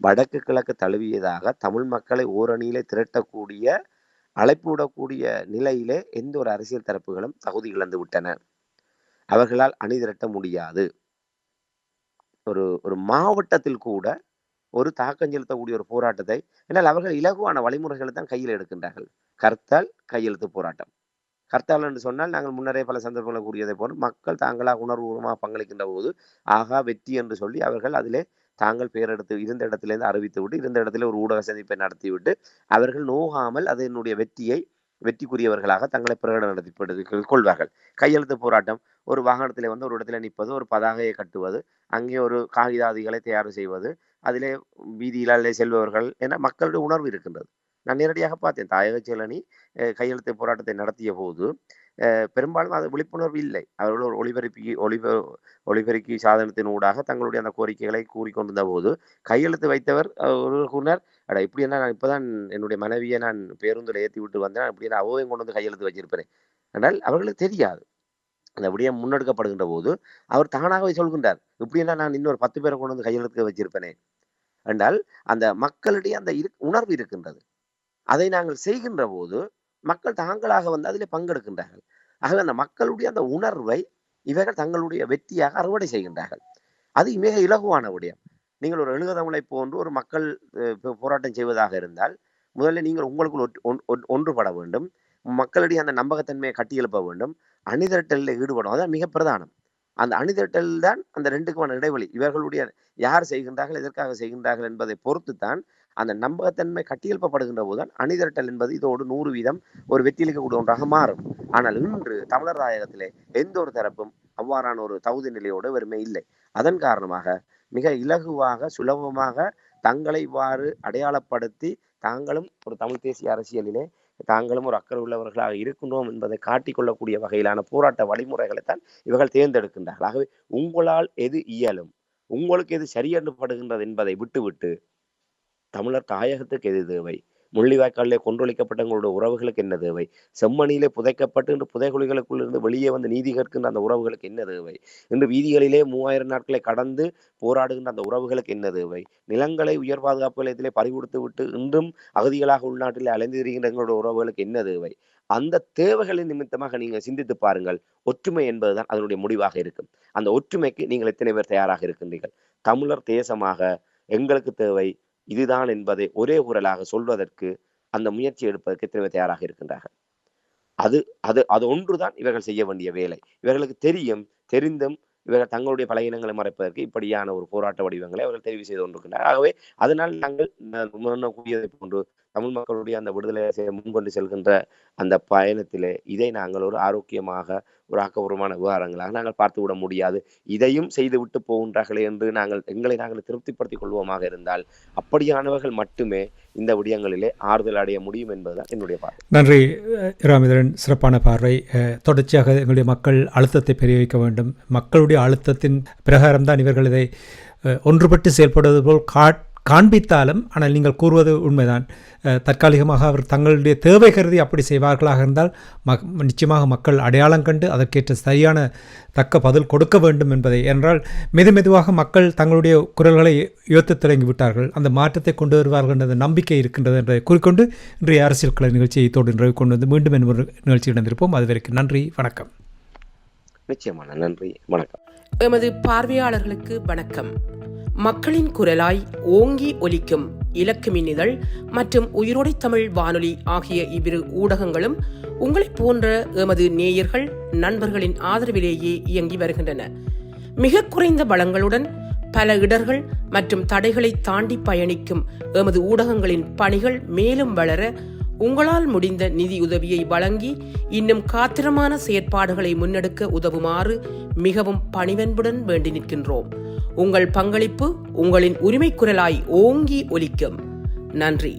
வடக்கு கிழக்கு தழுவியதாக தமிழ் மக்களை ஓரணியிலே திரட்டக்கூடிய அழைப்பு விடக்கூடிய நிலையிலே எந்த ஒரு அரசியல் தரப்புகளும் தகுதி இழந்து விட்டன. அவர்களால் அணி திரட்ட முடியாது. ஒரு மாவட்டத்தில் கூட ஒரு தாக்கம் செலுத்தக்கூடிய ஒரு போராட்டத்தை, என்றால் அவர்கள் இலகுவான வழிமுறைகளை தான் கையில் எடுக்கின்றார்கள். கர்த்தால் கையெழுத்து போராட்டம். கர்த்தால் என்று சொன்னால் நாங்கள் முன்னரே பல சந்தர்ப்பங்களை கூறியதை போல மக்கள் தாங்களாக உணர்வுபூர்வமாக பங்களிக்கின்ற போது ஆகா வெற்றி என்று சொல்லி அவர்கள் அதிலே தாங்கள் பேரெடுத்து இருந்த இடத்திலிருந்து அறிவித்து விட்டு இருந்த இடத்துல ஒரு ஊடக சந்திப்பை நடத்திவிட்டு அவர்கள் நோகாமல் அதனுடைய வெற்றிக்குரியவர்களாக தங்களை பிரகடனப்படுத்திக் கொள்வார்கள். கையெழுத்து போராட்டம் ஒரு வாகனத்திலே வந்து ஒரு இடத்துல நிற்பது, ஒரு பதாகையை கட்டுவது, அங்கே ஒரு காகிதாதிகளை தயார் செய்வது, அதிலே வீதியிலே செல்பவர்கள் என மக்களுடைய உணர்வு இருக்கின்றது. நான் நேரடியாக பார்த்தேன். தாயக செயலணி கையெழுத்து போராட்டத்தை நடத்திய போது பெரும்பாலும் அது விழிப்புணர்வு இல்லை. அவர்கள் ஒரு ஒலிபெருக்கி சாதனத்தின் ஊடாக தங்களுடைய அந்த கோரிக்கைகளை கூறிக்கொண்டிருந்த போது, கையெழுத்து வைத்தவர் ஒருவர் கூறினார், "அட இப்படியெல்லாம் நான் இப்பதான் என்னுடைய மனைவியை நான் பேருந்தில ஏத்தி விட்டு வந்தேன். இப்படி நான் அவவையும் கொண்டு வந்து கையெழுத்து வச்சிருப்பேனே." என்றால் அவர்களுக்கு தெரியாது. அந்த விடயம் முன்னெடுக்கப்படுகின்ற போது, அவர் தானாகவே சொல்கின்றார், "இப்படியெல்லாம் நான் இன்னொரு 10 பேரை கொண்டு வந்து கையெழுத்து வச்சிருப்பேனே." என்றால் அந்த மக்களிடையே அந்த உணர்வு இருக்கின்றது. அதை நாங்கள் செய்கின்ற போது மக்கள் தாங்களாக வந்து அதிலே பங்கெடுக்கின்றார்கள். ஆகவே அந்த மக்களுடைய அந்த உணர்வை இவர்கள் தங்களுடைய வெற்றியாக அறுவடை செய்கின்றார்கள். அது மிக இலகுவான விடயம். நீங்கள் ஒரு எழுகதமிழை போன்று ஒரு மக்கள் போராட்டம் செய்வதாக இருந்தால், முதலில் நீங்கள் உங்களுக்குள் ஒன்றுபட வேண்டும். மக்களிடையே அந்த நம்பகத்தன்மையை கட்டியெழுப்ப வேண்டும். அணிதிரட்டலில் ஈடுபடும். அதான் மிக பிரதானம். அந்த அணிதிரட்டல் தான் அந்த 2க்குமான இடைவெளி. இவர்களுடைய யார் செய்கின்றார்கள், எதற்காக செய்கின்றார்கள் என்பதை பொறுத்துத்தான் அந்த நம்பகத்தன்மை கட்டியெழுப்பப்படுகின்ற போதுதான் அணிதிரட்டல் என்பது இதோடு 100% ஒரு வெற்றியளிக்கக்கூடிய ஒன்றாக மாறும். ஆனால் இன்று தமிழர் தாயகத்திலே எந்த ஒரு தரப்பும் அவ்வாறான ஒரு தகுதி நிலையோடு வெறுமை இல்லை. அதன் காரணமாக மிக இலகுவாக சுலபமாக தங்களை இவ்வாறு அடையாளப்படுத்தி தாங்களும் ஒரு தமிழ் தேசிய அரசியலிலே தாங்களும் ஒரு அக்கறை உள்ளவர்களாக இருக்கின்றோம் என்பதை காட்டிக்கொள்ளக்கூடிய வகையிலான போராட்ட வழிமுறைகளைத்தான் இவர்கள் தேர்ந்தெடுக்கின்றார்கள். ஆகவே உங்களால் எது இயலும், உங்களுக்கு எது சரியென்று படுகின்றது என்பதை விட்டுவிட்டு தமிழர் தாயகத்துக்கு எது தேவை, முள்ளிவாய்க்காலிலே கொன்றொழிக்கப்பட்டவங்களுடைய உறவுகளுக்கு என்ன தேவை, செம்மணியிலே புதைக்கப்பட்டு இன்று புதைகுழிகளுக்குள் இருந்து வெளியே வந்து நீதி கேட்கின்ற அந்த உறவுகளுக்கு என்ன தேவை, இன்று வீதிகளிலே 3000 நாட்களை கடந்து போராடுகின்ற அந்த உறவுகளுக்கு என்ன தேவை, நிலங்களை உயர் பாதுகாப்பு நிலையத்திலே பறிகொடுத்து விட்டு இன்றும் அகதிகளாக உள்நாட்டிலே அலைந்து திரிகின்ற எங்களுடைய உறவுகளுக்கு என்ன தேவை, அந்த தேவைகளின் நிமித்தமாக நீங்கள் சிந்தித்து பாருங்கள். ஒற்றுமை என்பதுதான் அதனுடைய முடிவாக இருக்கும். அந்த ஒற்றுமைக்கு நீங்கள் எத்தனை பேர் தயாராக இருக்கின்றீர்கள்? தமிழர் தேசமாக எங்களுக்கு தேவை இதுதான் என்பதை ஒரே குரலாக சொல்வதற்கு அந்த முயற்சி எடுப்பதற்கு எத்தனை பேர் தயாராக இருக்கின்றார்கள்? அது அது அது ஒன்றுதான் இவர்கள் செய்ய வேண்டிய வேலை. இவர்களுக்கு தெரிந்தும் இவர்கள் தங்களுடைய பலகீனங்களை மறைப்பதற்கு இப்படியான ஒரு போராட்ட வடிவங்களை அவர்கள் தெரிவு செய்து கொண்டிருக்கின்றனர். ஆகவே அதனால் நாங்கள் கூறியதை போன்று தமிழ் மக்களுடைய அந்த விடுதலை முன்கொண்டு செல்கின்ற அந்த பயணத்திலே இதை நாங்கள் ஒரு ஆரோக்கியமாக ஒரு ஆக்கப்பூர்வமான விவகாரங்களாக நாங்கள் பார்த்து விட முடியாது. இதையும் செய்து விட்டு போகின்றார்களே என்று எங்களை நாங்கள் திருப்திப்படுத்திக் கொள்வோமாக இருந்தால் அப்படியானவர்கள் மட்டுமே இந்த விடயங்களிலே ஆறுதல் அடைய முடியும் என்பதுதான் என்னுடைய பார்வை. நன்றி இராமேந்திரன், சிறப்பான பார்வை. தொடர்ச்சியாக எங்களுடைய மக்கள் அழுத்தத்தை பெரிய வைக்க வேண்டும். மக்களுடைய அழுத்தத்தின் பிரகாரம்தான் இவர்கள் இதை ஒன்றுபட்டு செயல்படுவது போல் காண்பித்தாலும், ஆனால் நீங்கள் கூறுவது உண்மைதான். தற்காலிகமாக அவர் தங்களுடைய தேவை கருதி அப்படி செய்வார்களாக இருந்தால் நிச்சயமாக மக்கள் அடையாளம் கண்டு அதற்கேற்ற சரியான தக்க பதில் கொடுக்க வேண்டும் என்பதை. என்றால் மெதுவாக மக்கள் தங்களுடைய குரல்களை உயர்த்தத் தொடங்கிவிட்டார்கள். அந்த மாற்றத்தை கொண்டு வருவார்கள் என்ற நம்பிக்கை இருக்கின்றது என்பதை கூறிக்கொண்டு இன்றைய அரசியல் கலை நிகழ்ச்சியை இதோடு நிறைவு கொண்டு வந்து மீண்டும் ஒரு நிகழ்ச்சி இடந்திருப்போம். அதுவரைக்கும் நன்றி, வணக்கம். நிச்சயமான நன்றி, வணக்கம். எமது பார்வையாளர்களுக்கு வணக்கம். மக்களின் குரலாய் ஓங்கி ஒலிக்கும் இலக்கு மின்னிதழ் மற்றும் உயிரோடை தமிழ் வானொலி ஆகிய இவ்விரு ஊடகங்களும் உங்களைப் போன்ற எமது நேயர்கள் நண்பர்களின் ஆதரவிலேயே இயங்கி வருகின்றன. மிக குறைந்த வளங்களுடன் பல இடர்கள் மற்றும் தடைகளை தாண்டி பயணிக்கும் எமது ஊடகங்களின் பணிகள் மேலும் வளர உங்களால் முடிந்த நிதியுதவியை வழங்கி இன்னும் காத்திரமான செயற்பாடுகளை முன்னெடுக்க உதவுமாறு மிகவும் பணிவன்புடன் வேண்டி நிற்கின்றோம். உங்கள் பங்களிப்பு உங்களின் உரிமை குரலாய் ஓங்கி ஒலிக்கும். நன்றி.